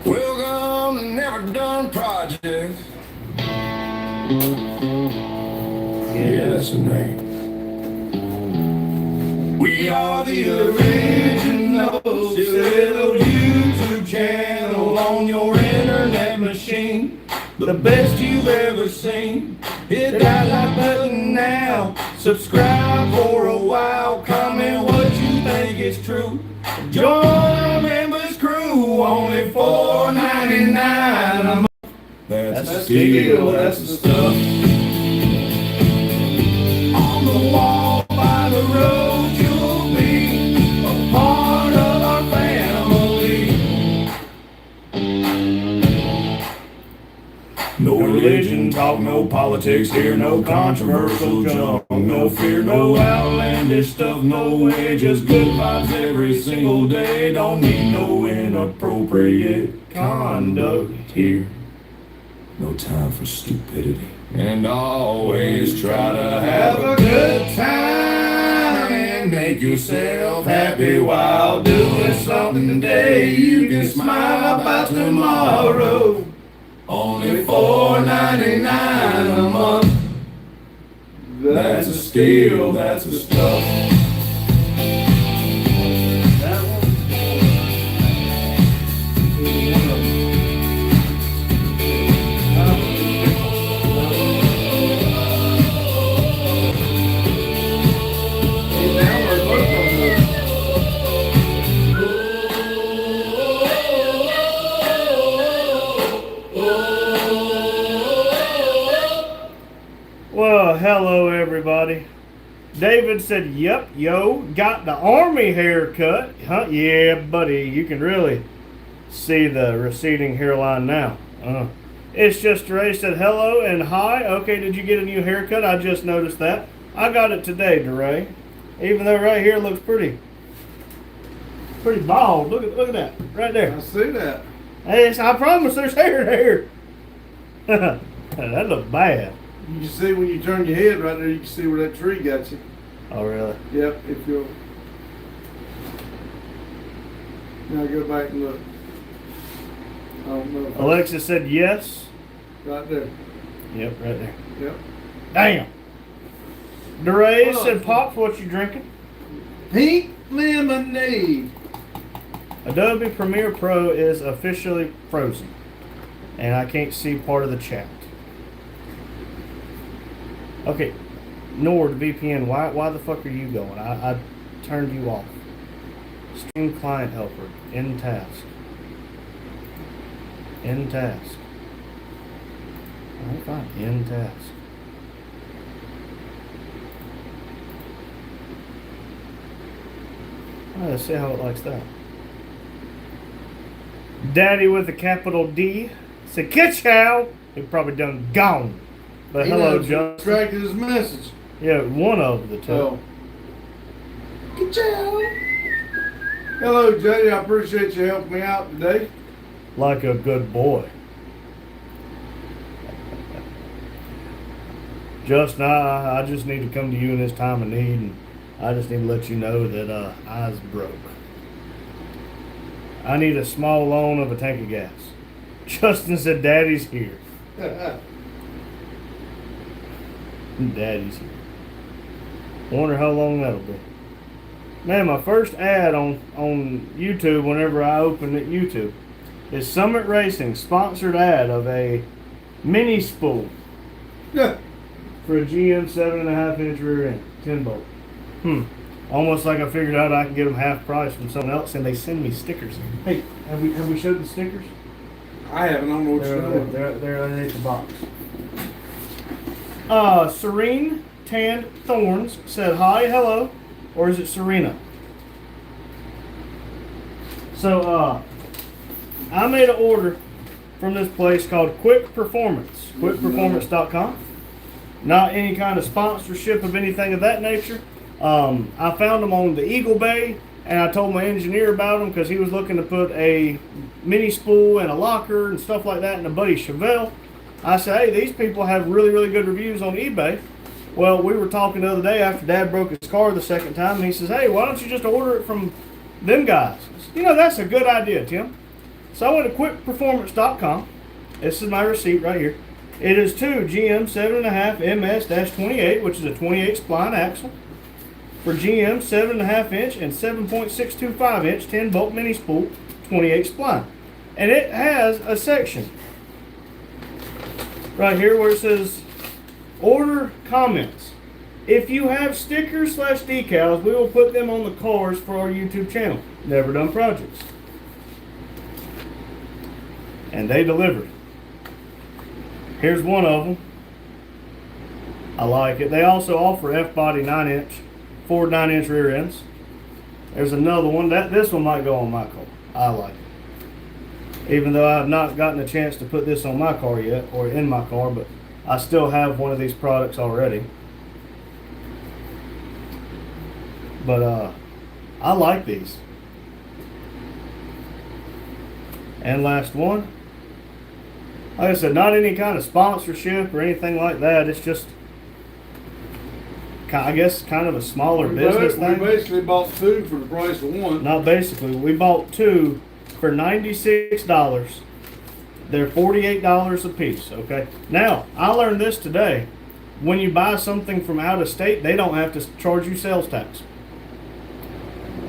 Welcome to Never Done Project. Yeah, that's the name. We are the original little YouTube channel on your internet machine. The best you've ever seen. Hit that like button now. Subscribe for a while. Comment what you think is true. Join our members crew. Only $4.99 a month. That's the steal. That's the stuff. On the wall by the road, you'll be a part of our family. No religion talk, no politics here, no controversial junk, no fear, no outlandish stuff, no way, just good vibes every single day. Don't need no inappropriate conduct here. No time for stupidity. And always try to have a good time and make yourself happy while doing something today you can smile about tomorrow. Only $4.99 a month. That's a steal, that's a stuff. Well, hello everybody. David said, yep, yo, got the army haircut. Huh? Yeah, buddy, you can really see the receding hairline now. It's just Ray said hello and hi. Okay, did you get a new haircut? I just noticed that. I got it today, DeRay. Even though right here looks pretty bald. Look at that, right there. I see that. Hey, I promise there's hair there. That looked bad. You can see when you turn your head right there, you can see where that tree got you. Oh, really? Yep, if you'll. Now go back and look. I don't know. Alexa said yes. Right there. Yep, right there. Yep. Damn. DeRay said, Pops, what you drinking? Pink lemonade. Adobe Premiere Pro is officially frozen. And I can't see part of the chat. Okay, NordVPN, why the fuck are you going? I turned you off. Stream client helper, in task. In task. Alright, fine, in task. Alright, let's see how it likes that. Daddy with a capital D said, "Kitchow." He probably done gone. But hello, John. Extracted his message. Yeah, one of the two. Oh. Ka-chow. Hello, Jay. I appreciate you helping me out today. Like a good boy. Justin, I just need to come to you in this time of need, and I just need to let you know that I's broke. I need a small loan of a tank of gas. Justin said, Daddy's here. Daddy's here. Wonder how long that'll be. Man, my first ad on YouTube whenever I open it YouTube is Summit Racing sponsored ad of a mini spool Yeah. for a GM 7.5 inch rear end 10 bolt. Almost like I figured out I can get them half price from someone else, and they send me stickers. Hey, have we showed the stickers? I haven't. I don't know what you're doing. They're underneath the box. Serene Tanned Thorns said hi, hello, or is it Serena? So, I made an order from this place called Quick Performance, quickperformance.com. Not any kind of sponsorship of anything of that nature. I found them on the Eagle Bay, and I told my engineer about them because he was looking to put a mini spool and a locker and stuff like that in a buddy Chevelle. I said, hey, these people have really, really good reviews on eBay. Well, we were talking the other day after Dad broke his car the second time, and he says, hey, why don't you just order it from them guys? I said, that's a good idea, Tim. So I went to quickperformance.com. This is my receipt right here. It is two GM 7.5 MS-28, which is a 28 spline axle, for GM 7.5 inch and 7.625 inch 10 bolt mini spool 28 spline. And it has a section right here where it says order comments. If you have stickers / decals, we will put them on the cars for our YouTube channel, Never Done Projects. And they delivered. Here's one of them. I like it. They also offer F-body 9-inch, Ford 9-inch rear ends. There's another one. This one might go on my car. I like it. Even though I have not gotten a chance to put this on my car yet, or in my car, but I still have one of these products already. But I like these. And last one. Like I said, not any kind of sponsorship or anything like that. It's just, I guess, kind of a smaller business thing. We basically bought two for the price of one. Not basically. We bought two for $96. They're $48 a piece, okay? Now, I learned this today. When you buy something from out of state, they don't have to charge you sales tax.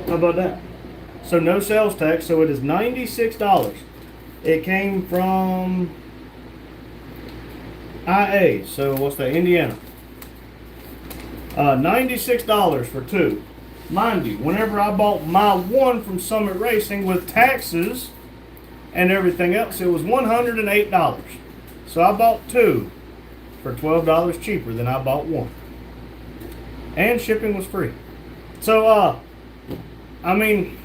How about that? So no sales tax, so it is $96. It came from IA, so what's that, Indiana. $96 for two. Mind you, whenever I bought my one from Summit Racing with taxes and everything else, it was $108. So I bought two for $12 cheaper than I bought one. And shipping was free. So, I mean,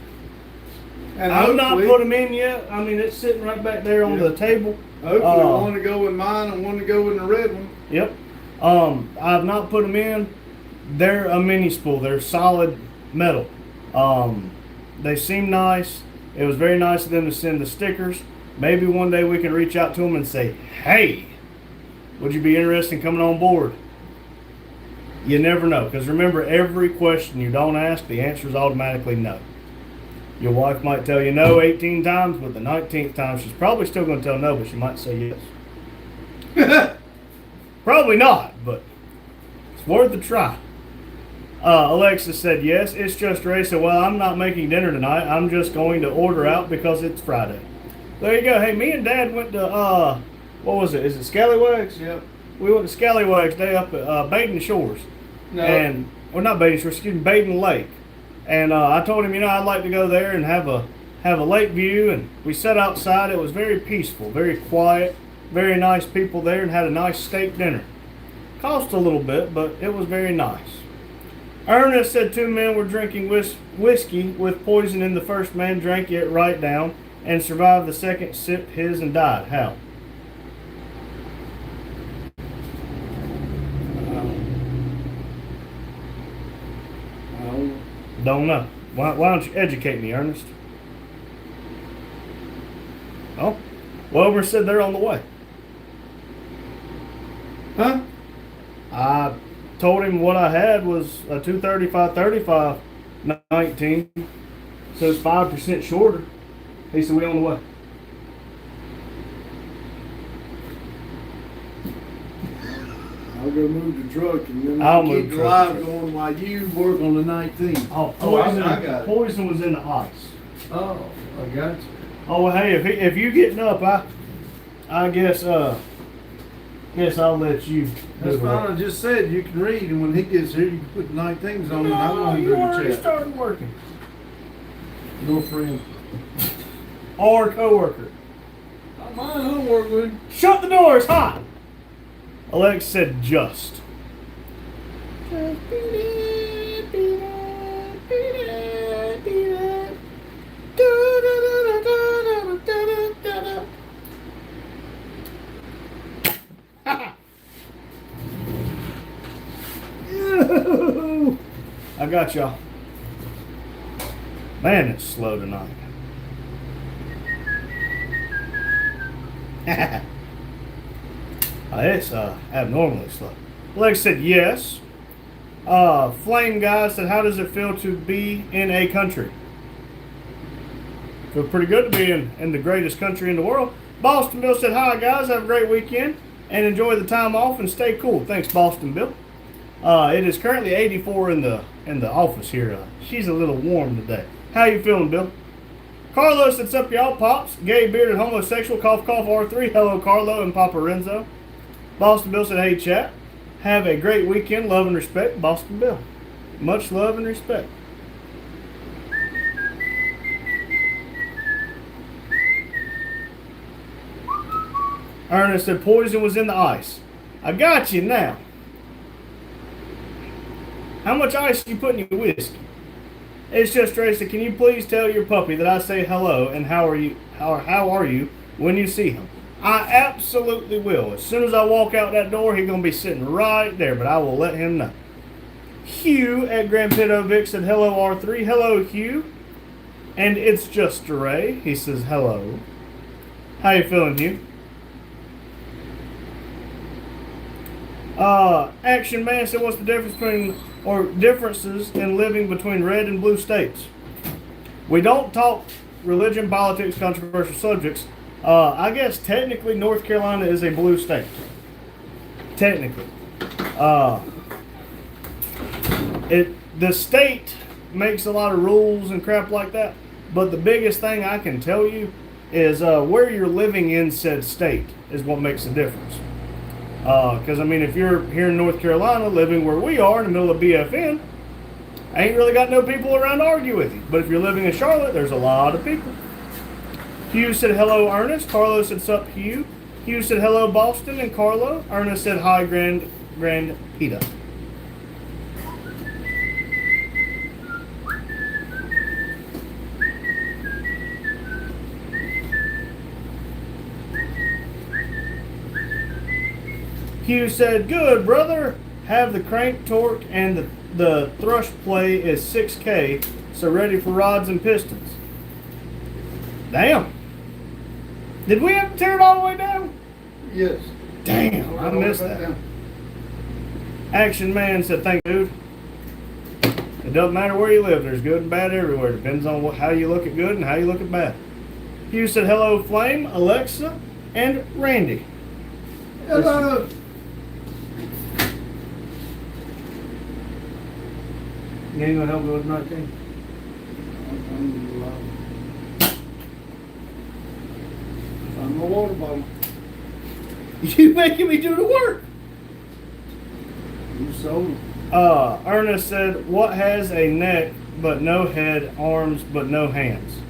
And I've not hopefully- put them in yet. I mean, it's sitting right back there on the table. Hopefully one to go with mine and one to go with the red one. Yep. I've not put them in. They're a mini spool. They're solid metal. They seem nice. It was very nice of them to send the stickers. Maybe one day we can reach out to them and say, hey, would you be interested in coming on board? You never know. Because remember, every question you don't ask, the answer is automatically no. Your wife might tell you no 18 times, but the 19th time she's probably still going to tell no, but she might say yes. Probably not, but it's worth a try. Alexa said yes, it's just Ray said, well, I'm not making dinner tonight. I'm just going to order out because it's Friday. There you go. Hey, me and Dad went to, what was it? Is it Scallywags? Yep. We went to Scallywags Day up at Baden Shores. No. And, or not Baden Shores, excuse me, Baden Lake. And I told him, I'd like to go there and have a lake view. And we sat outside. It was very peaceful, very quiet, very nice people there, and had a nice steak dinner. Cost a little bit, but it was very nice. Ernest said two men were drinking whiskey with poison in. The first man drank it right down and survived the second sip his and died. How? Don't know. Why don't you educate me, Ernest? Oh, Wilbur said they're on the way. Huh? I told him what I had was a 235/35 19, so it's 5% shorter. He said we on the way. I'll go move the truck and then I'll I'll move keep the the truck. live going while you work on the 19th. Oh, I got it. Poison was in the ice. Oh, I got you. Oh well, hey, if you getting up, I guess I'll let you. That's do it. fine. I just said you can read, and when he gets here, you can put the 19s on, and I'm No, going to you do already the chat. started working. Your friend. Or coworker. Mine don't work with him. Shut the door, it's hot. Alex said just. I got y'all. Man, it's slow tonight. It's abnormally slow. Lex said yes. Flame guy said, how does it feel to be in a country? Feels pretty good to be in the greatest country in the world. Boston Bill said, "Hi guys, have a great weekend and enjoy the time off and stay cool." Thanks, Boston Bill. It is currently 84 in the office here. She's a little warm today. How you feeling, Bill? Carlos, it's up y'all, pops. Gay bearded homosexual, cough cough R3. Hello, Carlo and Papa Renzo. Boston Bill said, "Hey chat, have a great weekend. Love and respect, Boston Bill." Much love and respect. Ernest said poison was in the ice. I got you now. How much ice do you put in your whiskey? It's just Tracy. Can you please tell your puppy that I say hello and how are you when you see him? I absolutely will. As soon as I walk out that door, he's gonna be sitting right there, but I will let him know. Hugh at Grand Pito Vic said hello R3. Hello Hugh. And it's just Ray. He says hello. How you feeling, Hugh? Action Man said, "What's the difference differences in living between red and blue states?" We don't talk religion, politics, controversial subjects. I guess technically North Carolina is a blue state. Technically, the state makes a lot of rules and crap like that. But the biggest thing I can tell you is where you're living in said state is what makes a difference. Because, I mean, if you're here in North Carolina living where we are in the middle of BFN, I ain't really got no people around to argue with you. But if you're living in Charlotte, there's a lot of people. Hugh said, "Hello, Ernest." Carlo said, "Sup, Hugh." Hugh said, "Hello, Boston and Carlo." Ernest said, "Hi, Grand Pita." Hugh said, "Good, brother. Have the crank torque and the thrush play is 6K, so ready for rods and pistons." Damn. Did we have to tear it all the way down? Yes. Damn, I missed that. Action Man said, "Thank you, dude." It doesn't matter where you live. There's good and bad everywhere. Depends on how you look at good and how you look at bad. Hugh said, "Hello, Flame, Alexa, and Randy." Hello. You ain't gonna help me with 19? I'm a water bottle. You making me do the work. You sold them. Ernest said, "What has a neck but no head, arms but no hands?"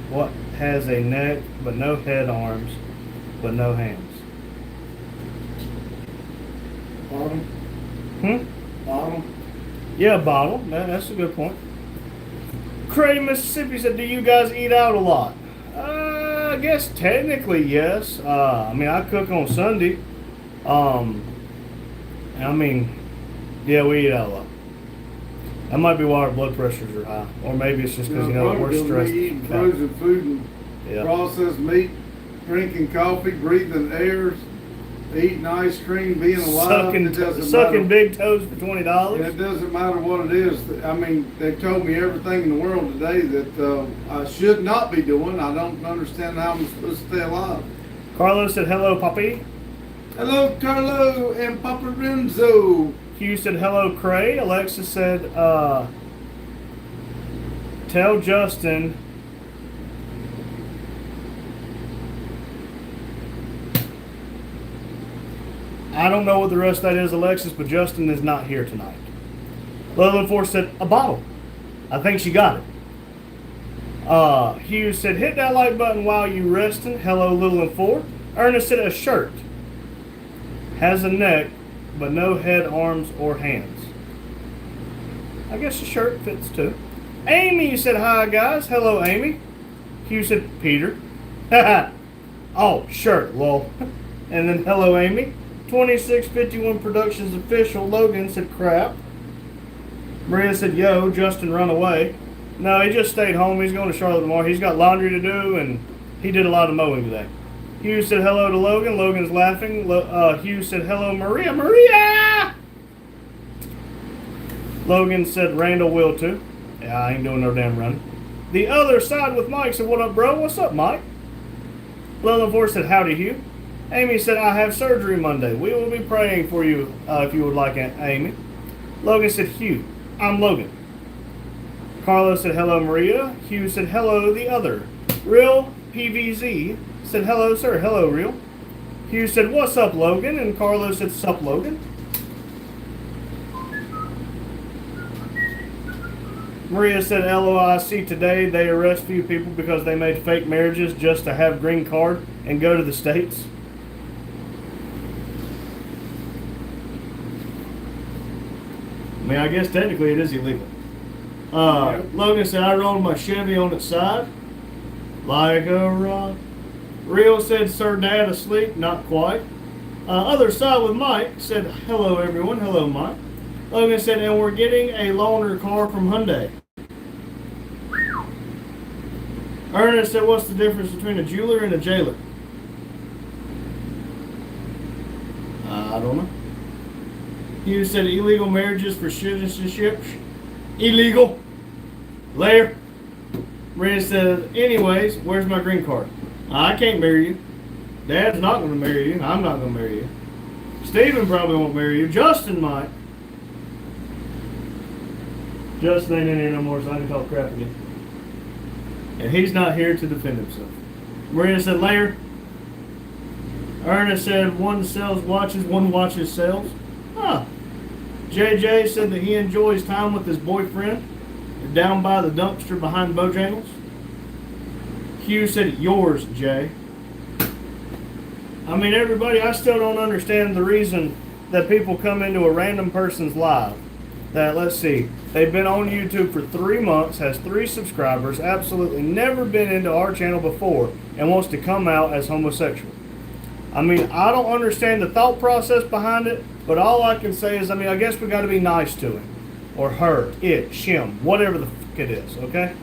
What has a neck but no head, arms but no hands? Bottom. Bottom. Yeah, bottle. That's a good point. Cray, Mississippi said, "Do you guys eat out a lot?" I guess technically yes. I mean, I cook on Sunday. I mean, yeah, we eat out a lot. That might be why our blood pressures are high, or maybe it's just because we're stressed. Eating frozen food and Yeah. processed meat, drinking coffee, breathing air, eating ice cream, being alive. It doesn't sucking matter. big toes for And $20. it doesn't matter what it is. I mean, they've told me everything in the world today that I should not be doing. I don't understand how I'm supposed to stay alive. Carlos said, "Hello, Poppy." Hello, Carlo and Papa Renzo. Hugh said, "Hello, Cray." Alexa said, "Tell Justin." I don't know what the rest of that is, Alexis, but Justin is not here tonight. Lilith Force said, "A bottle." I think she got it. Hugh said, "Hit that like button while you resting." Hello, Lilith 4. Ernest said, "A shirt has a neck, but no head, arms, or hands." I guess the shirt fits too. Amy said, "Hi guys." Hello, Amy. Hugh said, "Peter." Oh, shirt, lol. And then, hello, Amy. 2651 Productions official. Logan said, "Crap." Maria said, "Yo, Justin run away." No, he just stayed home. He's going to Charlotte tomorrow. He's got laundry to do, and he did a lot of mowing today. Hugh said hello to Logan. Logan's laughing. Hugh said, "Hello, Maria." Maria! Logan said, "Randall will too." Yeah, I ain't doing no damn running. The other side with Mike said, what up, bro? What's up, Mike? Leland Ford said, howdy, Hugh. Amy said, I have surgery Monday. We will be praying for you if you would like, Amy. Logan said, Hugh, I'm Logan. Carlos said, hello, Maria. Hugh said, hello, the other. Real PVZ said, hello, sir. Hello, Real. Hugh said, what's up, Logan? And Carlos said, sup, Logan. Maria said, LOIC today they arrest few people because they made fake marriages just to have green card and go to the States. I mean, I guess technically it is illegal. Logan said, I rolled my Chevy on its side like a rock. Real said, sir, dad asleep? Not quite. Other side with Mike said, hello, everyone. Hello, Mike. Logan said, and we're getting a loaner car from Hyundai. Ernest said, what's the difference between a jeweler and a jailer? I don't know. Hugh said, illegal marriages for citizenship. Illegal. Lair. Maria said, anyways, where's my green card? I can't marry you. Dad's not going to marry you. I'm not going to marry you. Stephen probably won't marry you. Justin might. Justin ain't in here no more, so I can talk crap again. And he's not here to defend himself. Maria said, later. Ernest said, one sells watches, one watches sales. Huh. JJ said that he enjoys time with his boyfriend down by the dumpster behind Bojangles. Hugh said, yours, Jay. I mean, everybody, I still don't understand the reason that people come into a random person's live. That, let's see, they've been on YouTube for 3 months, has 3 subscribers, absolutely never been into our channel before, and wants to come out as homosexual. I mean, I don't understand the thought process behind it, but all I can say is, I mean, I guess we got to be nice to him. Or her, it, shim, whatever the fuck it is, okay?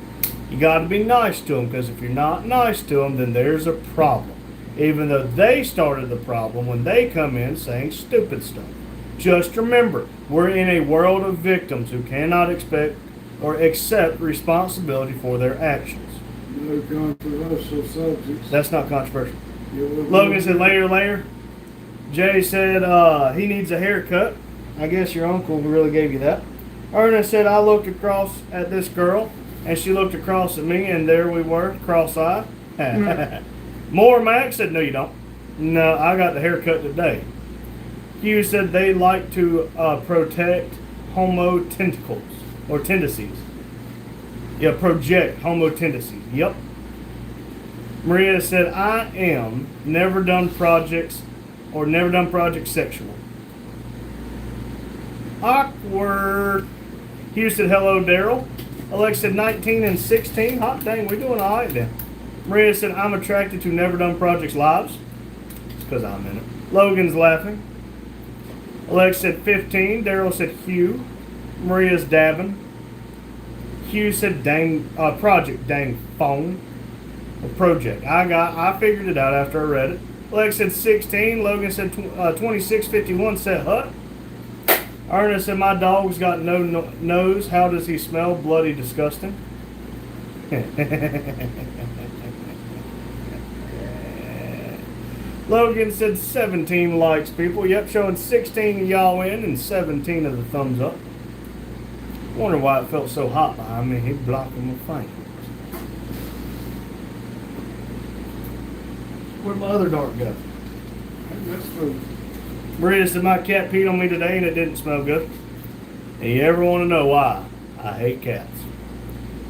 You got to be nice to him, because if you're not nice to him, then there's a problem. Even though they started the problem when they come in saying stupid stuff. Just remember, we're in a world of victims who cannot expect or accept responsibility for their actions. No controversial subjects. That's not controversial. Yeah, well, Logan said, later. Jay said he needs a haircut. I guess your uncle really gave you that. Ernest said, I looked across at this girl, and she looked across at me, and there we were, cross-eyed. More Max said, no, you don't. No, I got the haircut today. Hugh said they like to protect homo tentacles or tendencies. Yeah, project homo tendencies. Yep. Maria said, I am never done projects sexual. Awkward. Hugh said, hello, Daryl. Alexa said, 19 and 16. Hot dang, we doing all right then. Maria said, I'm attracted to never done projects lives. It's because I'm in it. Logan's laughing. Alex said 15. Daryl said Hugh. Maria's dabbing. Hugh said project dang phone. Or project. I figured it out after I read it. Alex said 16. Logan said 2651 said hut. Ernest said my dog's got no nose. How does he smell? Bloody disgusting. Logan said 17 likes, people. Yep, showing 16 of y'all in and 17 of the thumbs up. Wonder why it felt so hot behind me. He blocking my fingers. Where'd my other dart go? That's food. Maria said my cat peed on me today and it didn't smell good. And you ever want to know why? I hate cats.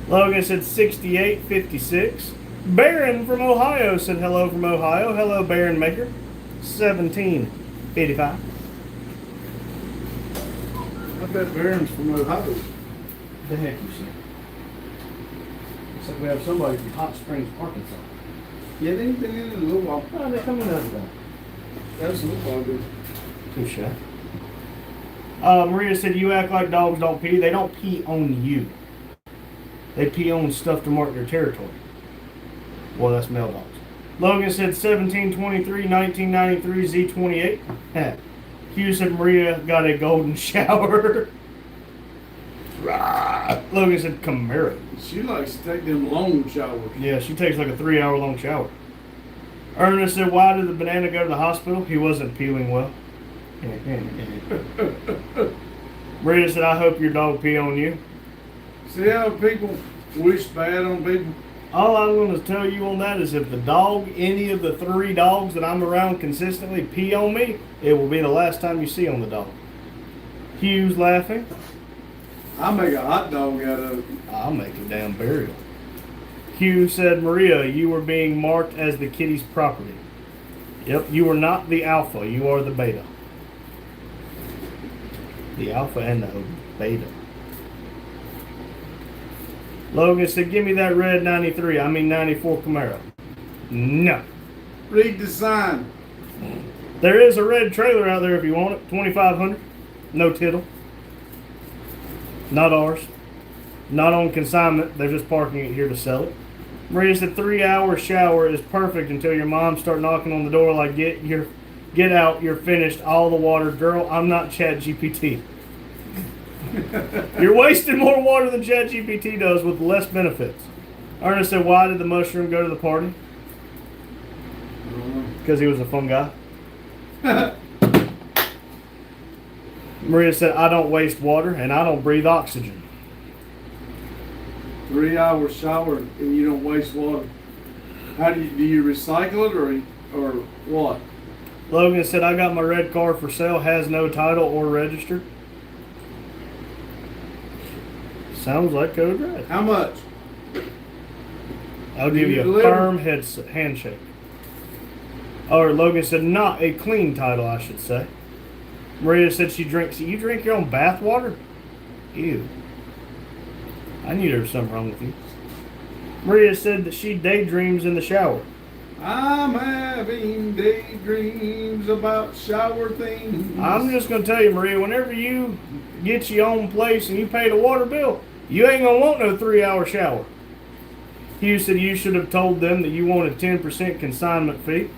Logan said 6856. Baron from Ohio said hello from Ohio. Hello, Baron Maker. 1755. I bet Baron's from Ohio. The heck you say? Looks like we have somebody from Hot Springs, Arkansas. Yeah, they ain't been in a little while. Oh, they're coming out of that. That's a little while ago. Touche. Maria said, you act like dogs don't pee. They don't pee on you. They pee on stuff to mark their territory. Well, that's male dogs. Logan said 1723, 1993, Z28. Hugh said Maria got a golden shower. Rah. Logan said Camaro. She likes to take them long showers. Yeah, she takes like a 3-hour long shower. Ernest said, why did the banana go to the hospital? He wasn't peeling well. Maria said, I hope your dog pee on you. See how people wish bad on people? All I'm going to tell you on that is if the dog, any of the 3 dogs that I'm around consistently pee on me, it will be the last time you see on the dog. Hugh's laughing. I make a hot dog out of it. I'll make a damn burial. Hugh said, Maria, you were being marked as the kitty's property. Yep, you are not the alpha, you are the beta. The alpha and the beta. Logan said, give me that red 93, 94 Camaro. No. Read the sign. There is a red trailer out there if you want it, 2,500. No tittle. Not ours. Not on consignment. They're just parking it here to sell it. Maria said 3-hour shower is perfect until your mom start knocking on the door like get out, you're finished, all the water. Girl, I'm not ChatGPT. You're wasting more water than ChatGPT does with less benefits. Ernest said, why did the mushroom go to the party? Because he was a fun guy. Maria said, I don't waste water and I don't breathe oxygen. 3-hour shower and you don't waste water. How do you recycle it or what? Logan said, I got my red car for sale, has no title or registered. Sounds like Code Red. How much? I'll give you a deliver? firm handshake. Or Logan said, not a clean title, I should say. Maria said she drinks. You drink your own bath water? Ew. I knew there was something wrong with you. Maria said that she daydreams in the shower. I'm having daydreams about shower things. I'm just going to tell you, Maria, whenever you get your own place and you pay the water bill, you ain't going to want no 3-hour shower. Hugh said you should have told them that you wanted 10% consignment fee.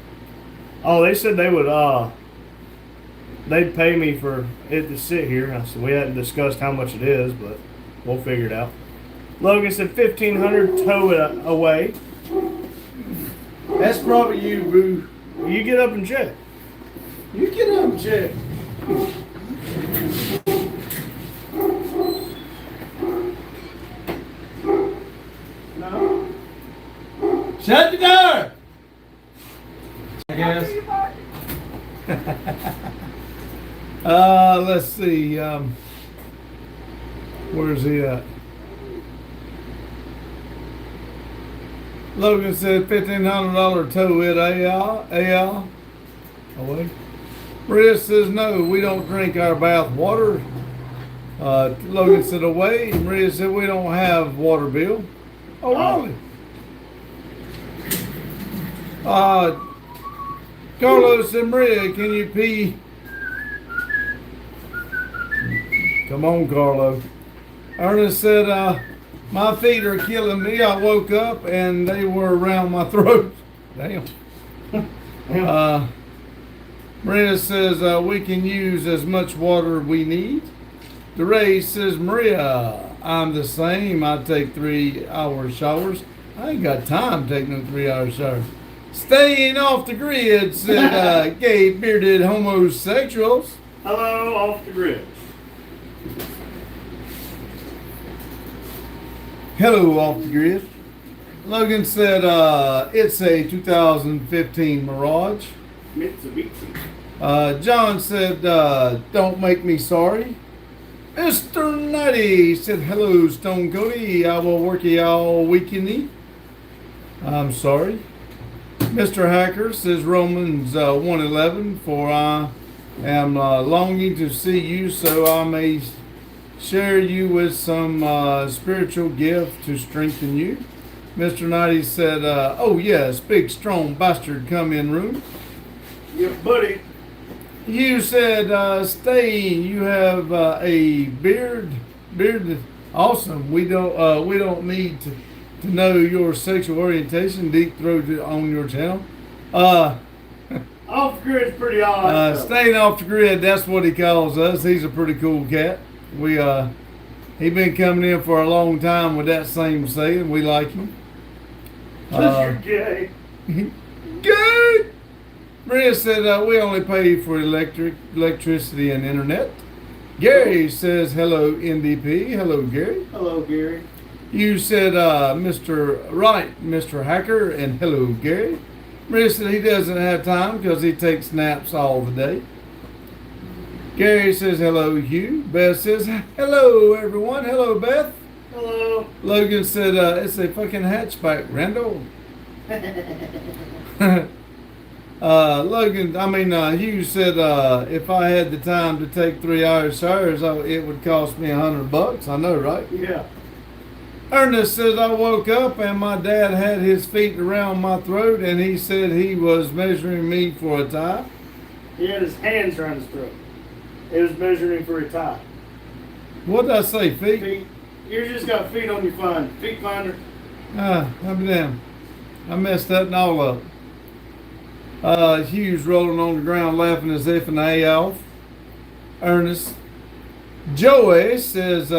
Oh, they said they would, they'd pay me for it to sit here. I said we hadn't discussed how much it is, but we'll figure it out. Logan said 1,500, tow it away. That's probably you, boo. You get up and check. You get up and check. No. Shut the door. I guess. Let's see. Where's he at? Logan said $1,500 tow it. AL. Away. Maria says no, we don't drink our bath water. Logan said away. Maria said we don't have water bill. Oh, really? Carlos said, Maria, can you pee? Come on, Carlo. Ernest said, my feet are killing me. I woke up and they were around my throat. Damn. Maria says, we can use as much water we need. DeRay says, Maria, I'm the same. I take 3-hour showers. I ain't got time to take no 3-hour showers. Staying off the grid, said gay bearded homosexuals. Hello, off the grid. Hello, off the grid. Logan said it's a 2015 Mirage. Mitsubishi. John said, don't make me sorry. Mr. Nutty said, hello, Stone Cody. I will work you all weekend. I'm sorry. Mr. Hacker says Romans 1:11, for I am longing to see you so I may share you with some spiritual gift to strengthen you. Mr. Knighty said, oh yes, big strong bastard come in room. Yeah, buddy. You said, Stain, you have a beard. Awesome. We don't need to know your sexual orientation. Deep throated on your channel. Off the grid's pretty odd. Staying off the grid. That's what he calls us. He's a pretty cool cat. We He been coming in for a long time with that same saying. We like him. Cause you're gay. Good. Maria said we only pay for electricity, and internet. Gary says hello, NDP. Hello, Gary. Hello, Gary. You said Mr. Right, Mr. Hacker, and hello, Gary. Maria said he doesn't have time because he takes naps all the day. Gary says hello, Hugh. Beth says hello, everyone. Hello, Beth. Hello. Logan said it's a fucking hatchback, Randall. Hugh said if I had the time to take 3 hours showers, it would cost me $100. I know, right? Yeah. Ernest says I woke up and my dad had his feet around my throat and he said he was measuring me for a tie. He had his hands around his throat. He was measuring for a tie. What did I say, feet? Feet. You just got feet on your find. Feet finder. I'm damn. I messed that and all up. Hugh's rolling on the ground laughing as if an A off. Ernest. Joey says,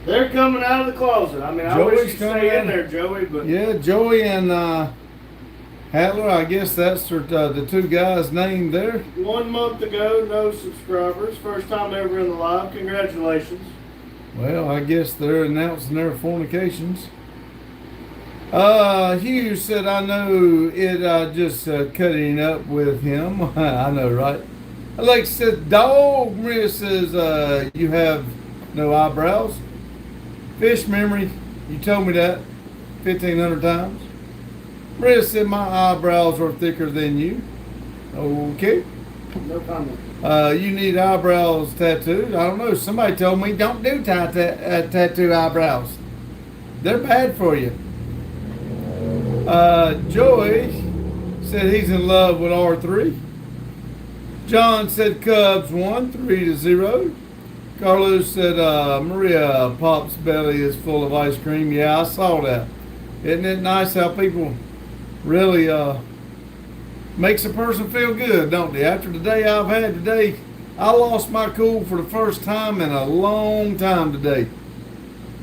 they're coming out of the closet. I mean, I Joey's wish you'd coming stay in out. there, Joey, but yeah, Joey and Hatler, I guess that's the two guys named there. 1 month ago, no subscribers. First time ever in the live. Congratulations. Well, I guess they're announcing their fornications. Hugh said, I know it, just cutting up with him. I know, right? Alexa said, dog. Maria says, you have no eyebrows. Fish memory, you told me that 1,500 times. Maria said, my eyebrows are thicker than you. Okay. No comment. You need eyebrows tattooed. I don't know. Somebody told me don't do tattoo eyebrows. They're bad for you. Joey said he's in love with R3. John said Cubs won 3-0. Carlos said Maria Pop's belly is full of ice cream. Yeah, I saw that. Isn't it nice how people really makes a person feel good, don't they? After the day I've had today, I lost my cool for the first time in a long time today.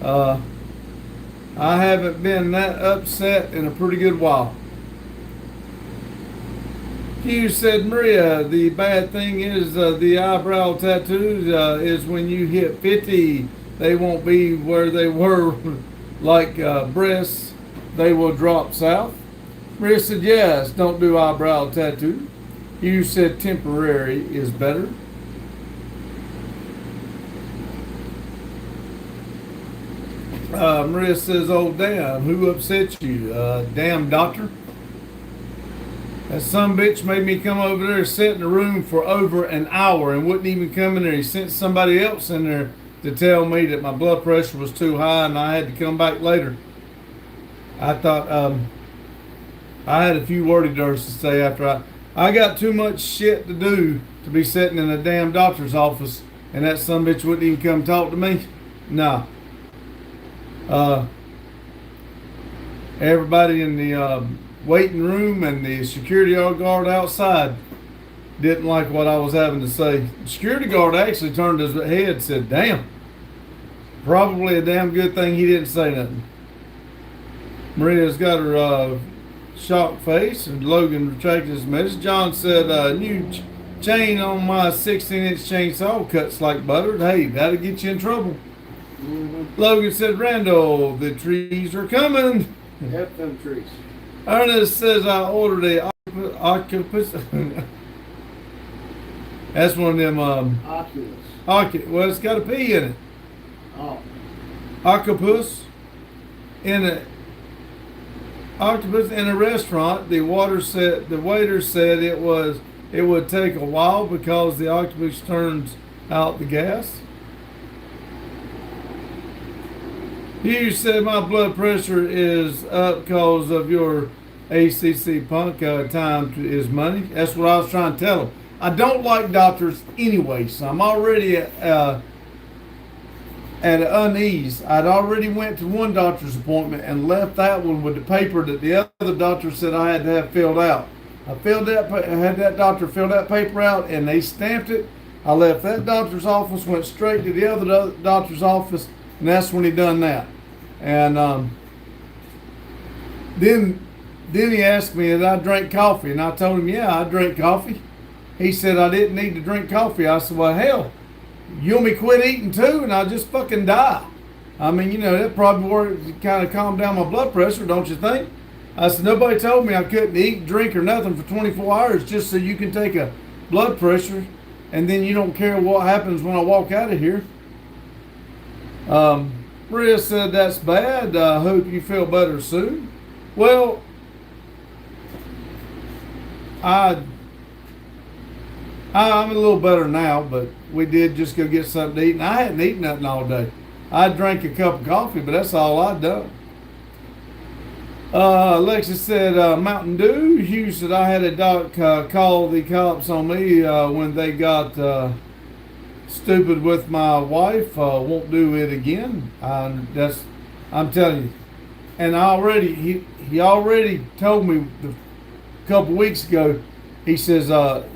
I haven't been that upset in a pretty good while. Hugh said, Maria, the bad thing is the eyebrow tattoos is when you hit 50, they won't be where they were like breasts. They will drop south. Maria said, yes, don't do eyebrow tattoo. Hugh said temporary is better. Maria says, oh damn, who upset you? Damn doctor. That some bitch made me come over there, sit in the room for over an hour and wouldn't even come in there. He sent somebody else in there to tell me that my blood pressure was too high and I had to come back later. I thought I had a few wordy words to say after I got too much shit to do to be sitting in a damn doctor's office and that some bitch wouldn't even come talk to me. Nah. Everybody in the waiting room and the security guard outside didn't like what I was having to say. The security guard actually turned his head and said, damn. Probably a damn good thing he didn't say nothing. Maria's got her shocked face and Logan retracted his message. John said, new chain on my 16-inch chainsaw cuts like butter. Hey, that'll get you in trouble. Mm-hmm. Logan said, Randall, the trees are coming. F them trees. Ernest says I ordered a octopus. That's one of them. Oculus. Well, it's got a P in it. Oh. Octopus in a restaurant. The waiter said it would take a while because the octopus turns out the gas. You said my blood pressure is up because of your ACC punk time is money. That's what I was trying to tell him. I don't like doctors anyway, so I'm already at unease. I'd already went to one doctor's appointment and left that one with the paper that the other doctor said I had to have filled out. I had that doctor fill that paper out and they stamped it I left that doctor's office, went straight to the other doctor's office, and that's when he done that. And then he asked me did I drink coffee, and I told him, yeah, I drink coffee. He said I didn't need to drink coffee. I said, well, hell, you want me to quit eating too, and I'll just fucking die. I mean, you know, that probably worked, kind of calmed down my blood pressure, don't you think? I said, nobody told me I couldn't eat, drink, or nothing for 24 hours just so you can take a blood pressure, and then you don't care what happens when I walk out of here. Maria said, that's bad. Hope you feel better soon. Well, I'm a little better now, but we did just go get something to eat, and I hadn't eaten nothing all day. I drank a cup of coffee, but that's all I'd done. Alexis said, Mountain Dew. Hugh said, I had a doc call the cops on me when they got stupid with my wife. Won't do it again. I'm telling you. And he already told me a couple weeks ago, he says,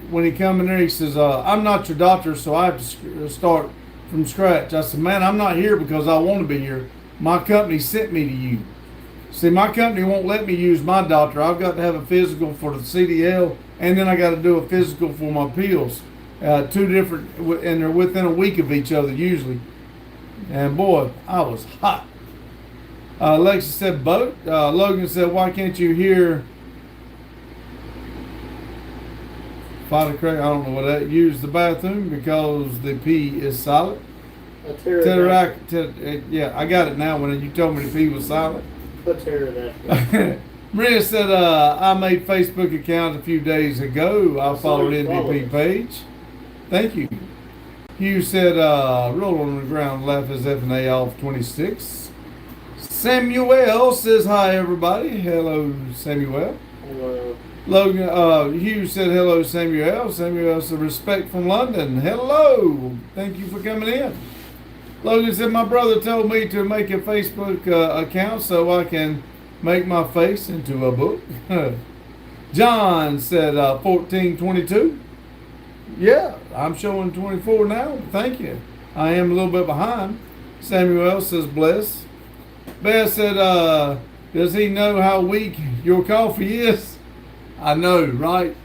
when he come in there, he says, I'm not your doctor, so I have to start from scratch. I said, man, I'm not here because I want to be here. My company sent me to you. See, my company won't let me use my doctor. I've got to have a physical for the CDL, and then I got to do a physical for my pills. Two different, and they're within a week of each other usually. And boy, I was hot. Alexis said, boat. Logan said, why can't you hear Father Craig? I don't know what that. Use the bathroom because the P is silent. Yeah, I got it now when you told me the P was silent. Maria said, I made Facebook account a few days ago. I followed MVP page. Thank you. Hugh said, roll on the ground, laugh as F&A off 26. Samuel says, hi everybody. Hello, Samuel. Hello. Logan, Hugh said, hello, Samuel. Samuel said, respect from London. Hello. Thank you for coming in. Logan said, my brother told me to make a Facebook account so I can make my face into a book. John said, 1422. Yeah, I'm showing 24 now. Thank you. I am a little bit behind. Samuel says, bless. Beth said, does he know how weak your coffee is? I know, right?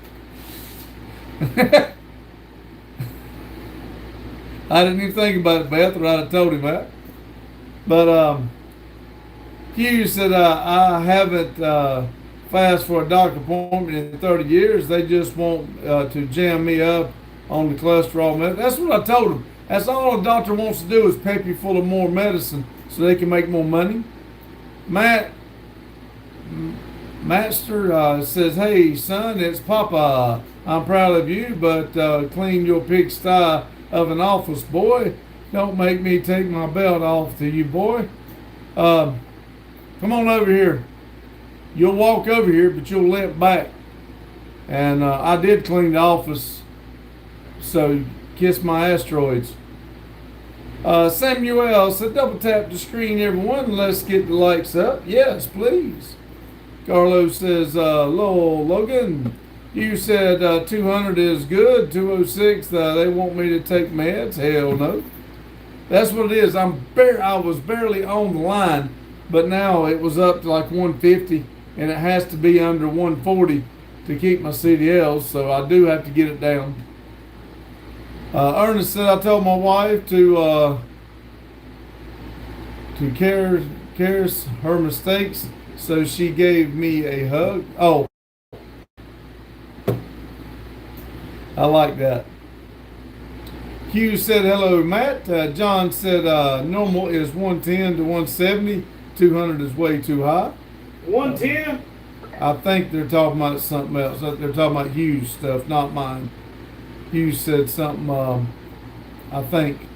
I didn't even think about it, Beth, or I'd have told him that. But Hugh said, I haven't fast for a doctor appointment in 30 years. They just want to jam me up on the cholesterol medicine. That's what I told him. That's all a doctor wants to do is pep you full of more medicine so they can make more money. Master says, hey, son, it's Papa. I'm proud of you, but clean your pigsty of an office boy. Don't make me take my belt off to you, boy. Come on over here. You'll walk over here, but you'll limp back. And I did clean the office, so kiss my asteroids. Samuel said, double tap the screen, everyone. Let's get the likes up. Yes, please. Carlos says, Lowell Logan. You said 200 is good. 206, they want me to take meds. Hell no. That's what it is. I was barely on the line, but now it was up to like 150, and it has to be under 140 to keep my CDLs, so I do have to get it down. Ernest said, I told my wife to care her mistakes, so she gave me a hug. Oh, I like that. Hugh said, hello, Matt. John said, normal is 110 to 170. 200 is way too high. 110? I think they're talking about something else. They're talking about Hugh's stuff, not mine. Hugh said something, I think.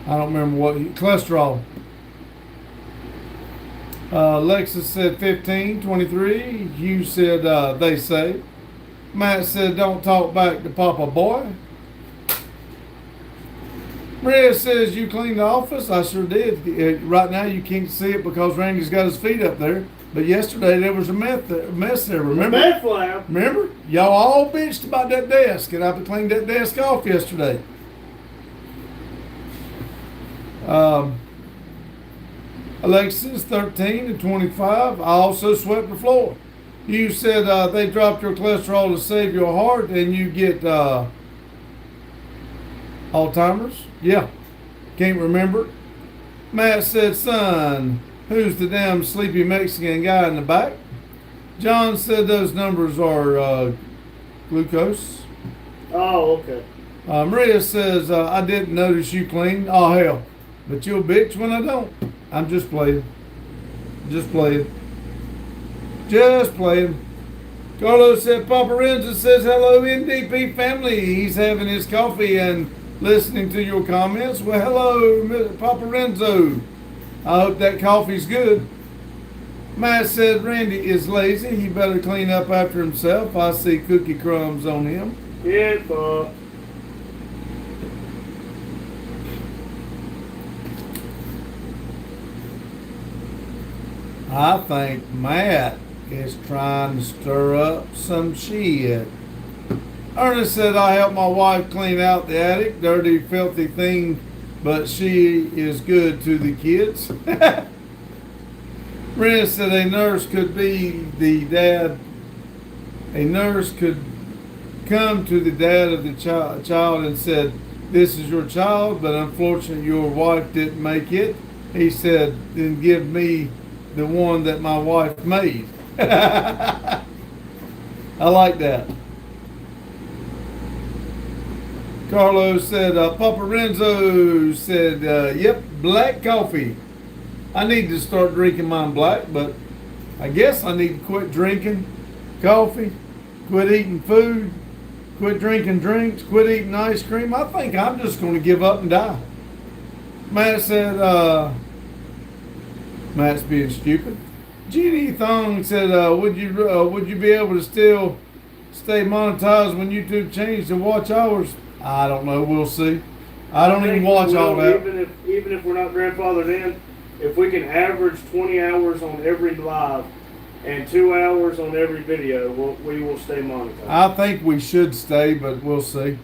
I don't remember what. Cholesterol. Lexus said 15, 23. Hugh said, they say. Matt said, don't talk back to Papa boy. Maria says, you cleaned the office? I sure did. Right now you can't see it because Randy's got his feet up there. But yesterday there was a mess there, The remember? bed flap. Remember? Y'all all bitched about that desk, and I have to clean that desk off yesterday. Alexis, 13 and 25. I also swept the floor. You said they dropped your cholesterol to save your heart, and you get Alzheimer's? Yeah. Can't remember. Matt said, son, who's the damn sleepy Mexican guy in the back? John said those numbers are glucose. Oh, okay. Maria says, I didn't notice you clean. Oh, hell. But you'll bitch when I don't. I'm just playing. Just playing. Just playing. Carlos said, Papa Renzo says, hello, NDP family. He's having his coffee and listening to your comments. Well, hello, Papa Renzo. I hope that coffee's good. Matt said, Randy is lazy. He better clean up after himself. I see cookie crumbs on him. Yeah, fuck. I think Matt is trying to stir up some shit. Ernest said, I helped my wife clean out the attic, dirty, filthy thing, but she is good to the kids. Brenda said a nurse could be the dad. A nurse could come to the dad of the child and said, this is your child, but unfortunately your wife didn't make it. He said, then give me the one that my wife made. I like that. Carlos said, Papa Renzo said, yep, black coffee. I need to start drinking mine black, but I guess I need to quit drinking coffee, quit eating food, quit drinking drinks, quit eating ice cream. I think I'm just going to give up and die. Matt said, Matt's being stupid. Jeannie Thong said, would you be able to still stay monetized when YouTube changed the watch hours? I don't know. We'll see. I don't even watch all that. Even if we're not grandfathered in, if we can average 20 hours on every live and 2 hours on every video, we will stay monetized. I think we should stay, but we'll see.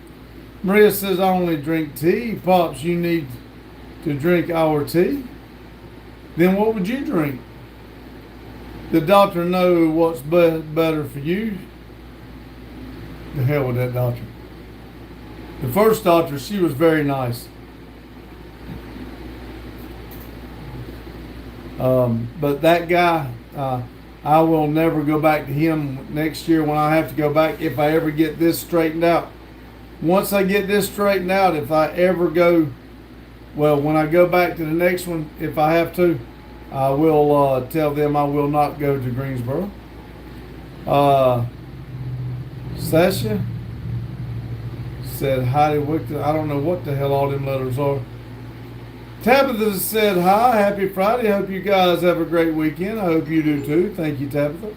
Maria says, I only drink tea. Pops, you need to drink our tea. Then what would you drink? The doctor know what's better for you. The hell with that doctor. The first doctor, she was very nice. But that guy, I will never go back to him next year when I have to go back, if I ever get this straightened out. Once I get this straightened out, if I ever go, well, when I go back to the next one, if I have to, I will tell them I will not go to Greensboro. Sasha said, Heidi Wickton. I don't know what the hell all them letters are. Tabitha said, hi, happy Friday. Hope you guys have a great weekend. I hope you do too. Thank you, Tabitha.